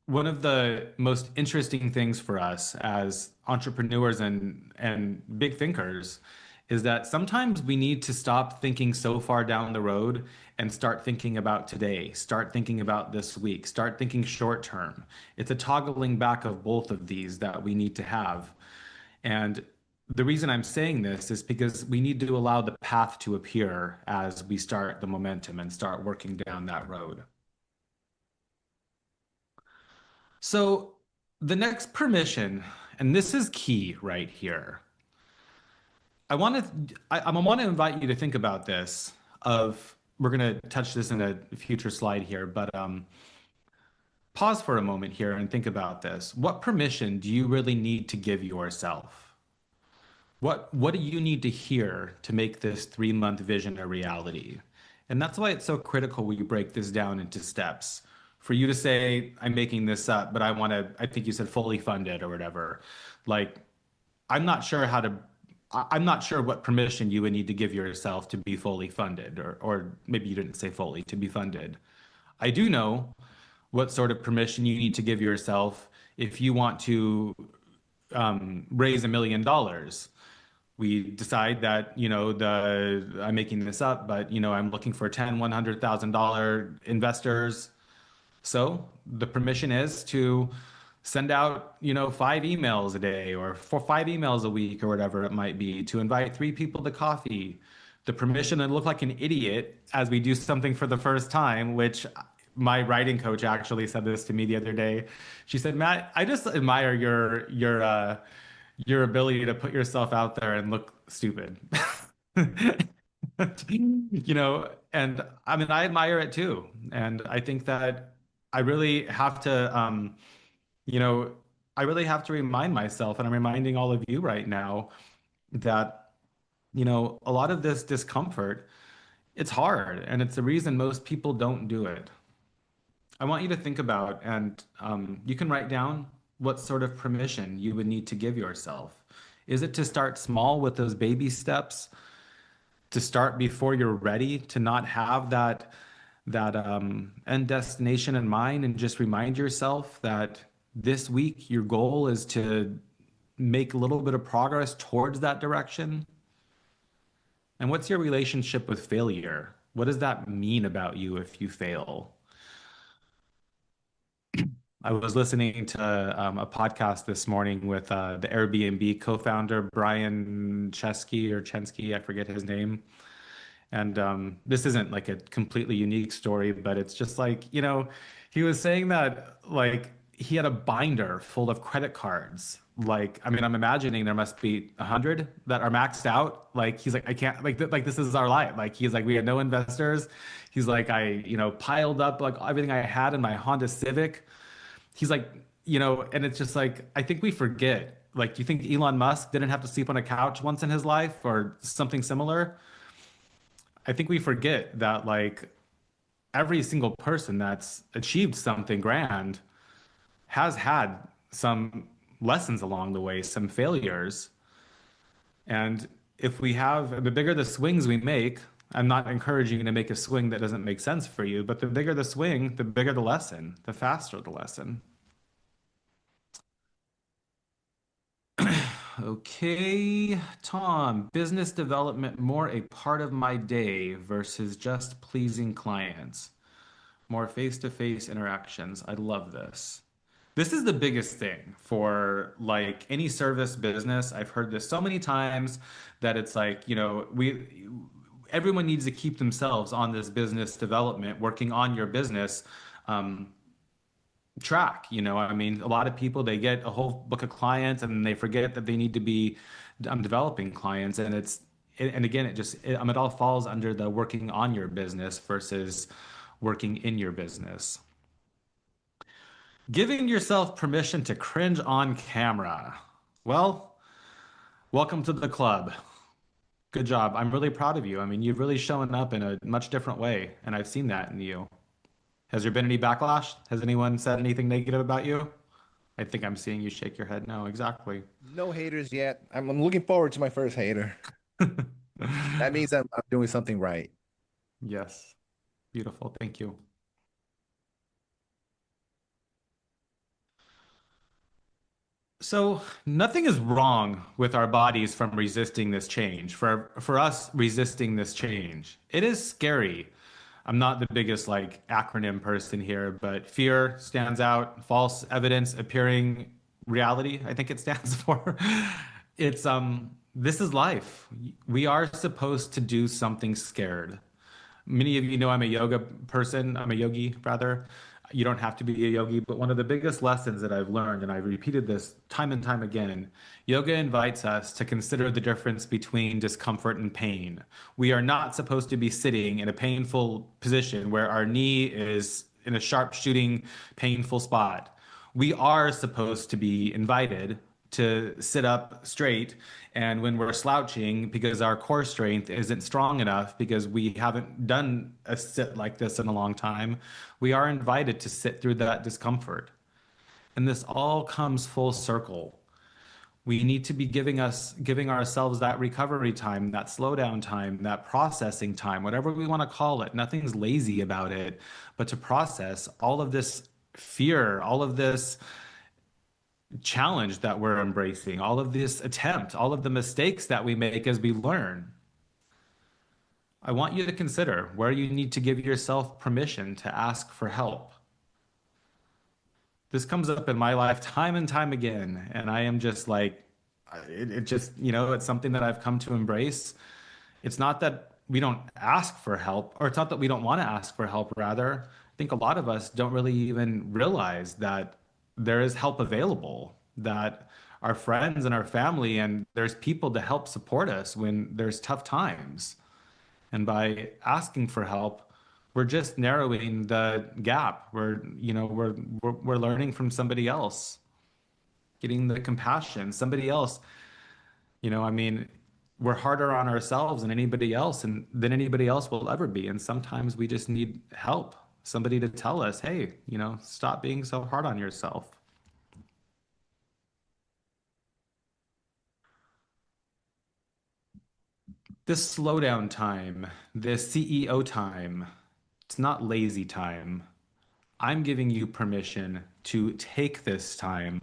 A: One of the most interesting things for us as entrepreneurs and big thinkers is that sometimes we need to stop thinking so far down the road and start thinking about today, start thinking about this week, start thinking short term. It's a toggling back of both of these that we need to have. And the reason I'm saying this is because we need to allow the path to appear as we start the momentum and start working down that road. So the next permission, and this is key right here. I want to invite you to think about this of we're going to touch this in a future slide here, but pause for a moment here and think about this. What permission do you really need to give yourself? What do you need to hear to make this 3 month vision a reality? And that's why it's so critical we break this down into steps. For you to say, I'm making this up, but I think you said fully funded or whatever. Like, I'm not sure how to, I'm not sure what permission you would need to give yourself to be fully funded, or maybe you didn't say fully, to be funded. I do know what sort of permission you need to give yourself if you want to raise $1 million. We decide that, I'm making this up, but, I'm looking for 10, $100,000 investors. So the permission is to send out, 5 emails a day or 5 emails a week or whatever it might be to invite 3 people to coffee. The permission to look like an idiot as we do something for the first time, which my writing coach actually said this to me the other day. She said, Matt, I just admire your ability to put yourself out there and look stupid. And I mean, I admire it too. And I think that I really have to, you know, I really have to remind myself, and I'm reminding all of you right now that, a lot of this discomfort, it's hard, and it's the reason most people don't do it. I want you to think about, and you can write down what sort of permission you would need to give yourself. Is it to start small with those baby steps, to start before you're ready, to not have that end destination in mind, and just remind yourself that this week your goal is to make a little bit of progress towards that direction? And what's your relationship with failure? What does that mean about you if you fail? I was listening to a podcast this morning with the Airbnb co-founder Brian Chesky, I forget his name. And this isn't like a completely unique story, but it's just like, he was saying that like he had a binder full of credit cards. Like, I mean, I'm imagining there must be 100 that are maxed out. Like, he's like, I can't, like this is our life. Like, he's like, we had no investors. He's like, piled up like everything I had in my Honda Civic. He's like, and it's just like, I think we forget. Like, do you think Elon Musk didn't have to sleep on a couch once in his life or something similar? I think we forget that like every single person that's achieved something grand has had some lessons along the way, some failures. And if we have the bigger the swings we make, I'm not encouraging you to make a swing that doesn't make sense for you, but the bigger the swing, the bigger the lesson, the faster the lesson. Okay, Tom, business development more a part of my day versus just pleasing clients. More face-to-face interactions. I love this. This is the biggest thing for like any service business. I've heard this so many times that it's like, everyone needs to keep themselves on this business development, working on your business um, track. I mean, a lot of people they get a whole book of clients and they forget that they need to be developing clients, and and again, it all falls under the working on your business versus working in your business. Giving yourself permission to cringe on camera. Well, welcome to the club. Good job. I'm really proud of you. I mean, you've really shown up in a much different way, and I've seen that in you. Has there been any backlash? Has anyone said anything negative about you? I think I'm seeing you shake your head. No, exactly.
B: No haters yet. I'm looking forward to my first hater. That means I'm doing something right.
A: Yes. Beautiful. Thank you. So nothing is wrong with our bodies from resisting this change. For us resisting this change, it is scary. I'm not the biggest like acronym person here, but fear stands out. False evidence appearing reality, I think it stands for. This is life. We are supposed to do something scared. Many of you know I'm a yoga person. I'm a yogi, rather. You don't have to be a yogi, but one of the biggest lessons that I've learned, and I've repeated this time and time again, yoga invites us to consider the difference between discomfort and pain. We are not supposed to be sitting in a painful position where our knee is in a sharp shooting, painful spot. We are supposed to be invited to sit up straight. And when we're slouching because our core strength isn't strong enough because we haven't done a sit like this in a long time, we are invited to sit through that discomfort. And this all comes full circle. We need to be giving ourselves that recovery time, that slowdown time, that processing time, whatever we want to call it. Nothing's lazy about it, but to process all of this fear, all of this challenge that we're embracing, all of this attempt, all of the mistakes that we make as we learn. I want you to consider where you need to give yourself permission to ask for help. This comes up in my life time and time again, and I am just like, it just, it's something that I've come to embrace. It's not that we don't ask for help, or it's not that we don't want to ask for help, rather. I think a lot of us don't really even realize that there is help available, that our friends and our family, and there's people to help support us when there's tough times. And by asking for help, we're just narrowing the gap. We're learning from somebody else, getting the compassion. Somebody else, I mean, we're harder on ourselves than anybody else and than anybody else will ever be. And sometimes we just need help, somebody to tell us, hey, stop being so hard on yourself. This slowdown time, this CEO time, it's not lazy time. I'm giving you permission to take this time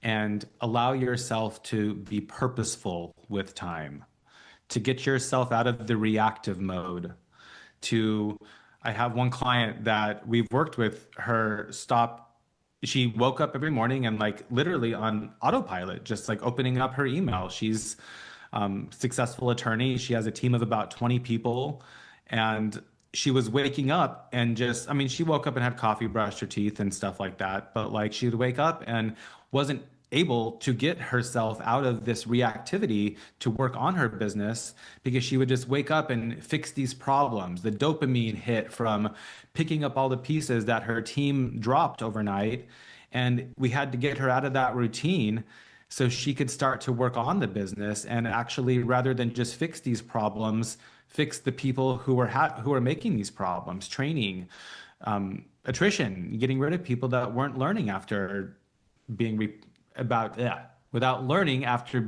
A: and allow yourself to be purposeful with time, to get yourself out of the reactive mode. To, I have one client that we've worked with her stop. She woke up every morning and like literally on autopilot, just like opening up her email. She's successful attorney. She has a team of about 20 people. And she was waking up and just, I mean, she woke up and had coffee, brushed her teeth and stuff like that. But like she would wake up and wasn't able to get herself out of this reactivity to work on her business because she would just wake up and fix these problems. The dopamine hit from picking up all the pieces that her team dropped overnight. And we had to get her out of that routine so she could start to work on the business and actually, rather than just fix these problems, fix the people who are making these problems, training, attrition, getting rid of people that weren't learning after being about yeah, without learning after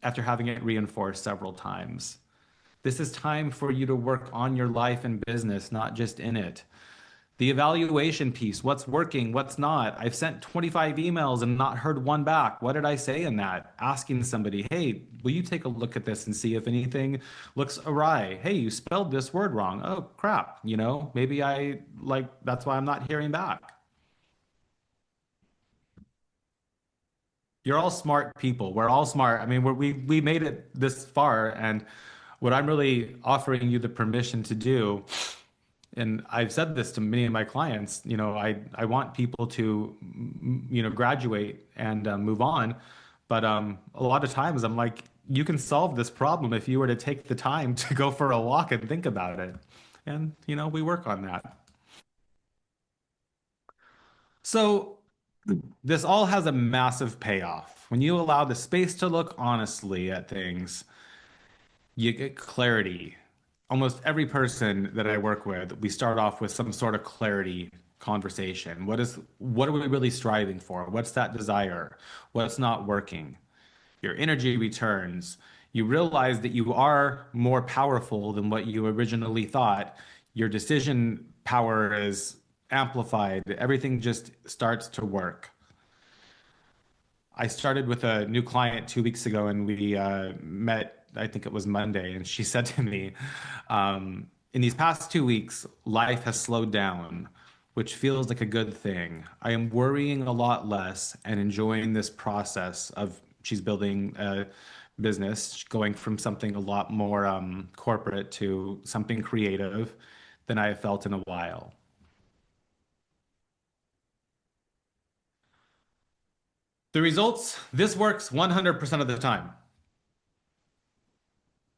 A: having it reinforced several times. This is time for you to work on your life and business, not just in it. The evaluation piece, what's working, what's not. I've sent 25 emails and not heard one back. What did I say in that? Asking somebody, hey, will you take a look at this and see if anything looks awry? Hey, you spelled this word wrong. Oh, crap. Maybe that's why I'm not hearing back. You're all smart people. We're all smart. I mean, we made it this far, and what I'm really offering you the permission to do, and I've said this to many of my clients, I want people to, graduate and move on, but a lot of times I'm like, you can solve this problem if you were to take the time to go for a walk and think about it, and we work on that. So. This all has a massive payoff. When you allow the space to look honestly at things, you get clarity. Almost every person that I work with, we start off with some sort of clarity conversation. What are we really striving for? What's that desire? What's not working? Your energy returns. You realize that you are more powerful than what you originally thought. Your decision power is amplified. Everything just starts to work. I started with a new client 2 weeks ago, and we met. I think it was Monday, and she said to me, "In these past 2 weeks, life has slowed down, which feels like a good thing. I am worrying a lot less and enjoying this process of." She's building a business, going from something a lot more corporate to something creative than I have felt in a while. The results, this works 100% of the time.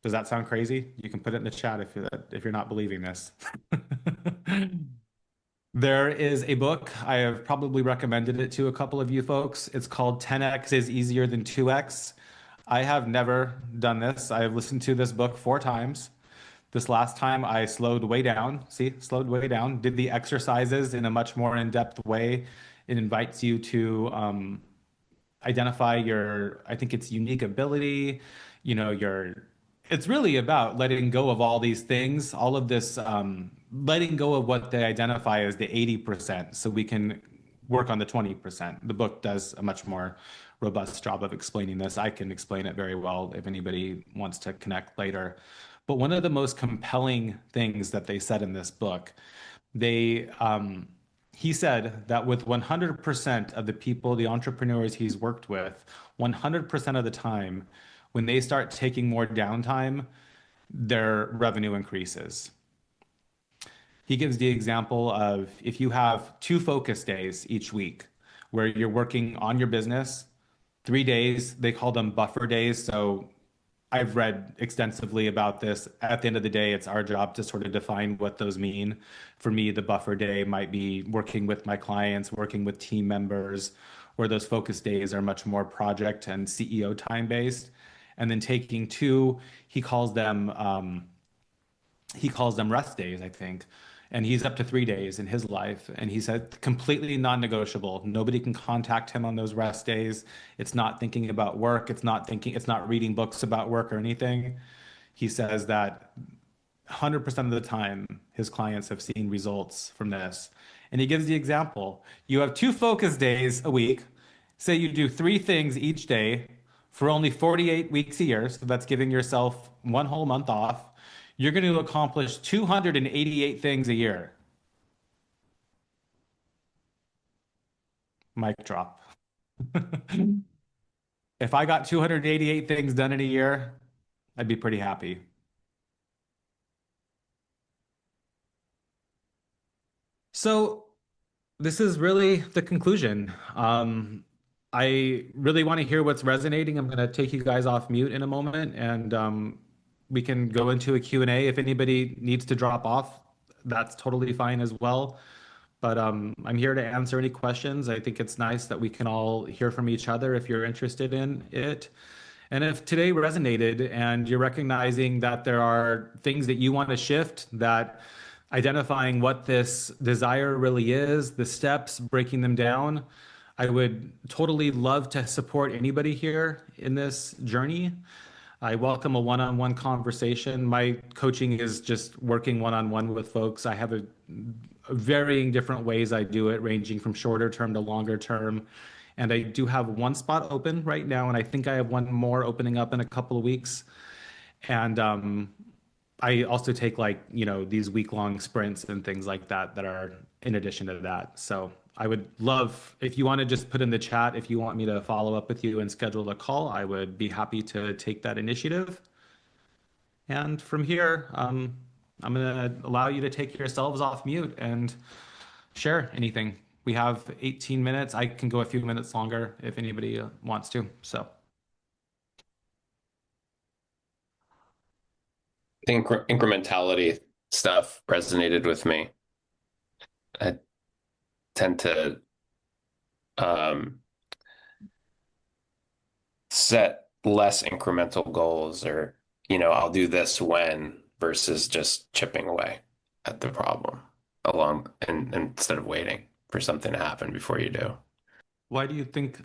A: Does that sound crazy? You can put it in the chat if you're not believing this. There is a book. I have probably recommended it to a couple of you folks. It's called 10x is easier than 2x. I have never done this. I have listened to this book 4 times. This last time I slowed way down. See, slowed way down. Did the exercises in a much more in-depth way. It invites you to identify your, I think it's unique ability, your, it's really about letting go of all these things, all of this, letting go of what they identify as the 80%, so we can work on the 20%. The book does a much more robust job of explaining this. I can explain it very well if anybody wants to connect later. But one of the most compelling things that they said in this book, they he said that with 100% of the people, the entrepreneurs he's worked with, 100% of the time, when they start taking more downtime, their revenue increases. He gives the example of if you have 2 focus days each week where you're working on your business, 3 days, they call them buffer days. So I've read extensively about this. At the end of the day, it's our job to sort of define what those mean. For me, the buffer day might be working with my clients, working with team members, where those focus days are much more project and CEO time based. And then taking two, he calls them rest days, I think. And he's up to 3 days in his life. And he said completely non-negotiable. Nobody can contact him on those rest days. It's not thinking about work. It's not reading books about work or anything. He says that 100% of the time his clients have seen results from this. And he gives the example. You have 2 focus days a week. Say you do 3 things each day for only 48 weeks a year. So that's giving yourself 1 whole month off. You're going to accomplish 288 things a year. Mic drop. If I got 288 things done in a year, I'd be pretty happy. So this is really the conclusion. I really want to hear what's resonating. I'm going to take you guys off mute in a moment, and we can go into a Q&A. If anybody needs to drop off, that's totally fine as well. But I'm here to answer any questions. I think it's nice that we can all hear from each other if you're interested in it. And if today resonated and you're recognizing that there are things that you want to shift, that identifying what this desire really is, the steps, breaking them down, I would totally love to support anybody here in this journey. I welcome a one-on-one conversation. My coaching is just working one-on-one with folks. I have a varying different ways I do it, ranging from shorter term to longer term. And I do have one spot open right now, and I think I have one more opening up in a couple of weeks. And I also take these week-long sprints and things like that that are in addition to that. So I would love if you want to just put in the chat if you want me to follow up with you and schedule a call. I would be happy to take that initiative. And from here, I'm going to allow you to take yourselves off mute and share anything. We have 18 minutes. I can go a few minutes longer if anybody wants to. So,
C: The incrementality stuff resonated with me. I tend to set less incremental goals, or, I'll do this when, versus just chipping away at the problem and instead of waiting for something to happen before you do.
A: why do you think,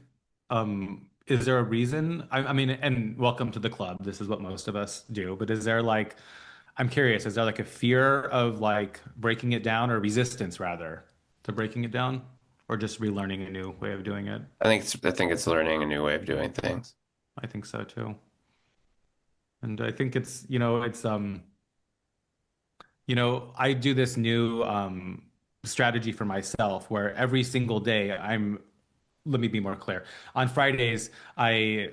A: is there a reason? I mean, and welcome to the club. This is what most of us do. But is there I'm curious, is there a fear of breaking it down, or resistance rather to breaking it down, or just relearning a new way of doing it?
C: I think it's learning a new way of doing things.
A: I think so too. And I think I do this new strategy for myself where every single day let me be more clear. On Fridays, I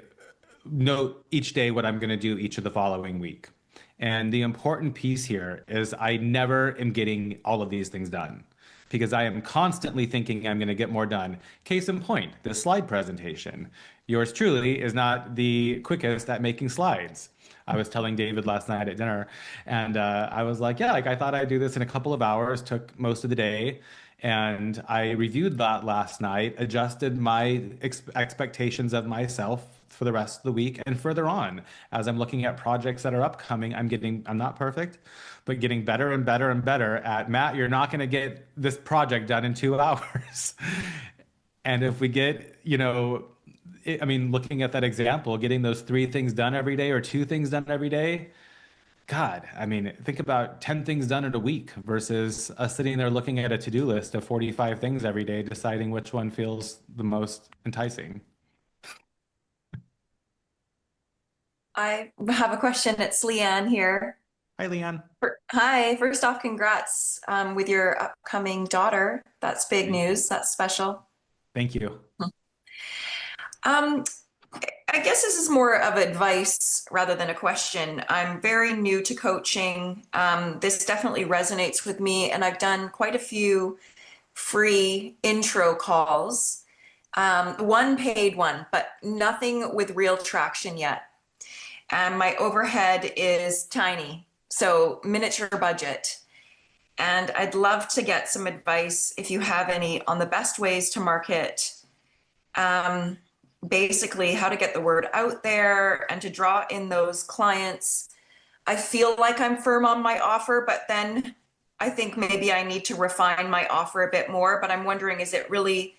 A: note each day what I'm going to do each of the following week. And the important piece here is I never am getting all of these things done because I am constantly thinking I'm going to get more done. Case in point, this slide presentation. Yours truly is not the quickest at making slides. I was telling David last night at dinner, and I was like, yeah, I thought I'd do this in a couple of hours, took most of the day. And I reviewed that last night, adjusted my expectations of myself for the rest of the week and further on. As I'm looking at projects that are upcoming, I'm not perfect, but getting better and better and better at, Matt, you're not going to get this project done in 2 hours. And if we get, looking at that example, getting those 3 things done every day or 2 things done every day, God, think about 10 things done in a week versus us sitting there looking at a to-do list of 45 things every day, deciding which one feels the most enticing.
D: I have a question. It's Leanne here.
A: Hi, Leanne.
D: Hi. First off, congrats with your upcoming daughter. That's big news. That's special.
A: Thank you.
D: I guess this is more of advice rather than a question. I'm very new to coaching. This definitely resonates with me, and I've done quite a few free intro calls, one paid one, but nothing with real traction yet. And my overhead is tiny, so miniature budget. And I'd love to get some advice, if you have any, on the best ways to market. Basically how to get the word out there and to draw in those clients. I feel like I'm firm on my offer, but then I think maybe I need to refine my offer a bit more. But I'm wondering, is it really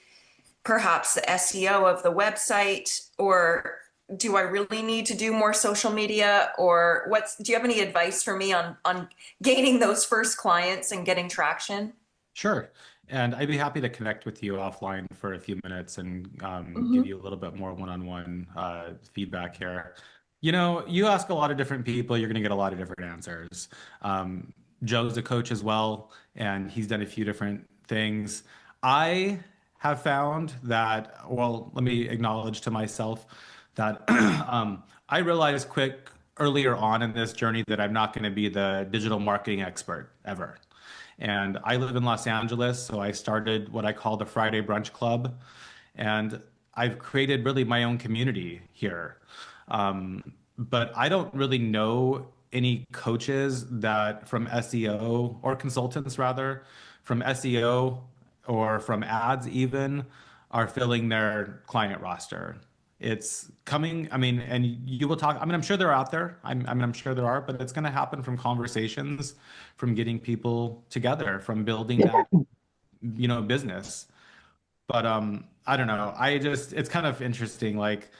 D: perhaps the SEO of the website, or do I really need to do more social media, or do you have any advice for me on gaining those first clients and getting traction?
A: Sure. And I'd be happy to connect with you offline for a few minutes and give
D: Mhm.
A: you a little bit more one-on-one feedback here. You know, you ask a lot of different people, you're going to get a lot of different answers. Um, Joe's a coach as well, and he's done a few different things. I have found that, well, let me acknowledge to myself that I realized quick earlier on in this journey that I'm not going to be the digital marketing expert ever. And I live in Los Angeles, so I started what I call the Friday Brunch Club. And I've created really my own community here. But I don't really know any coaches that from SEO or consultants rather from SEO or from ads even are filling their client roster. It's coming, I mean, and you will talk, I mean, I'm sure they're out there. I'm sure there are, but it's going to happen from conversations, from getting people together, from building that, business. But I don't know. It's kind of interesting. Like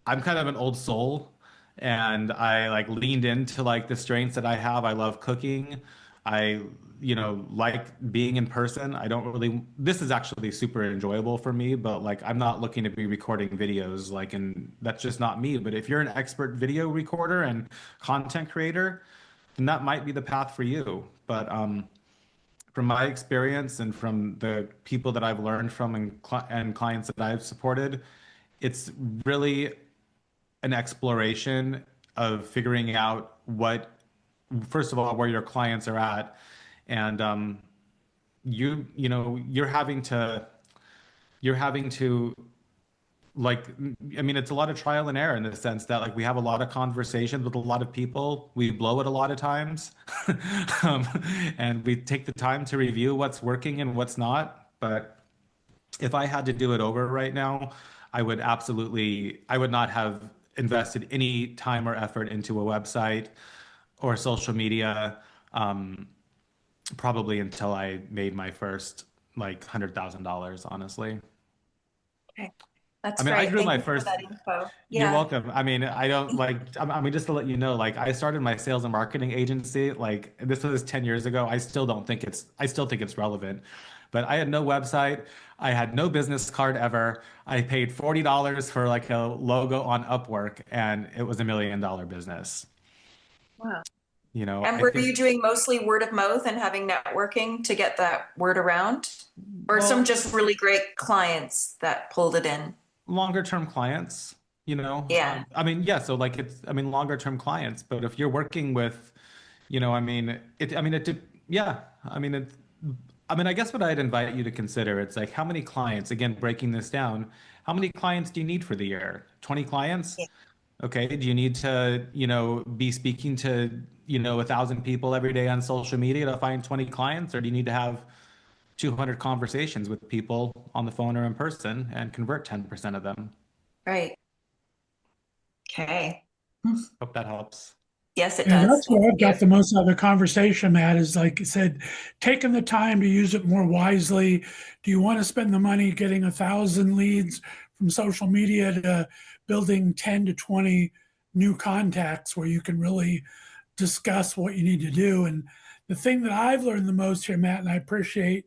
A: I'm kind of an old soul and I like leaned into like the strengths that I have. I love cooking. I, like being in person. I don't really, this is actually super enjoyable for me, but like I'm not looking to be recording videos like, and that's just not me. But if you're an expert video recorder and content creator, then that might be the path for you. But from my experience and from the people that I've learned from and clients that I've supported, it's really an exploration of figuring out first of all, where your clients are at, and you're having to like, I mean, it's a lot of trial and error in the sense that like we have a lot of conversations with a lot of people, we blow it a lot of times, um, and we take the time to review what's working and what's not. But if I had to do it over right now, I would not have invested any time or effort into a website or social media, um, probably until I made my first like $100,000, honestly.
D: Okay,
A: I
D: that's
A: mean, I
D: great.
A: grew
D: Thank
A: my
D: you for
A: first,
D: that info.
A: you're
D: Yeah.
A: welcome. I mean, I don't like, I mean, just to let you know, like I started my sales and marketing agency, like this was 10 years ago. I still think it's relevant, but I had no website. I had no business card ever. I paid $40 for like a logo on Upwork and it was $1 million business.
D: Wow. And
A: I
D: were
A: think,
D: you doing mostly word of mouth and having networking to get that word around? Or some
A: well,
D: just really great clients that pulled it in?
A: longer term clients,
D: Yeah.
A: I mean, yeah, so like I mean, longer term clients, but if you're working with, I mean, yeah, I mean, I guess what I'd invite you to consider, it's like how many clients, again, breaking this down, how many clients do you need for the year? 20 clients?
D: Yeah.
A: Okay. Do you need to, be speaking to, 1,000 people every day on social media to find 20 clients, or do you need to have 200 conversations with people on the phone or in person and convert 10% of them?
D: Right. Okay.
A: Hope that helps.
D: Yes, it
E: Yeah,
D: does.
E: that's
D: Thank
E: where I
D: you.
E: got the most out of the conversation, Matt, is like you said, taking the time to use it more wisely. Do you want to spend the money getting 1,000 leads from social media to building 10 to 20 new contacts where you can really discuss what you need to do? And the thing that I've learned the most here, Matt, and I appreciate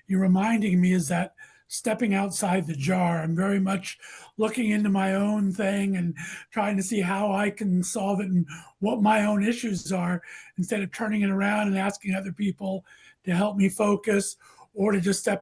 E: you reminding me, is that stepping outside the jar. I'm very much looking into my own thing and trying to see how I can solve it and what my own issues are, instead of turning it around and asking other people to help me focus or to just step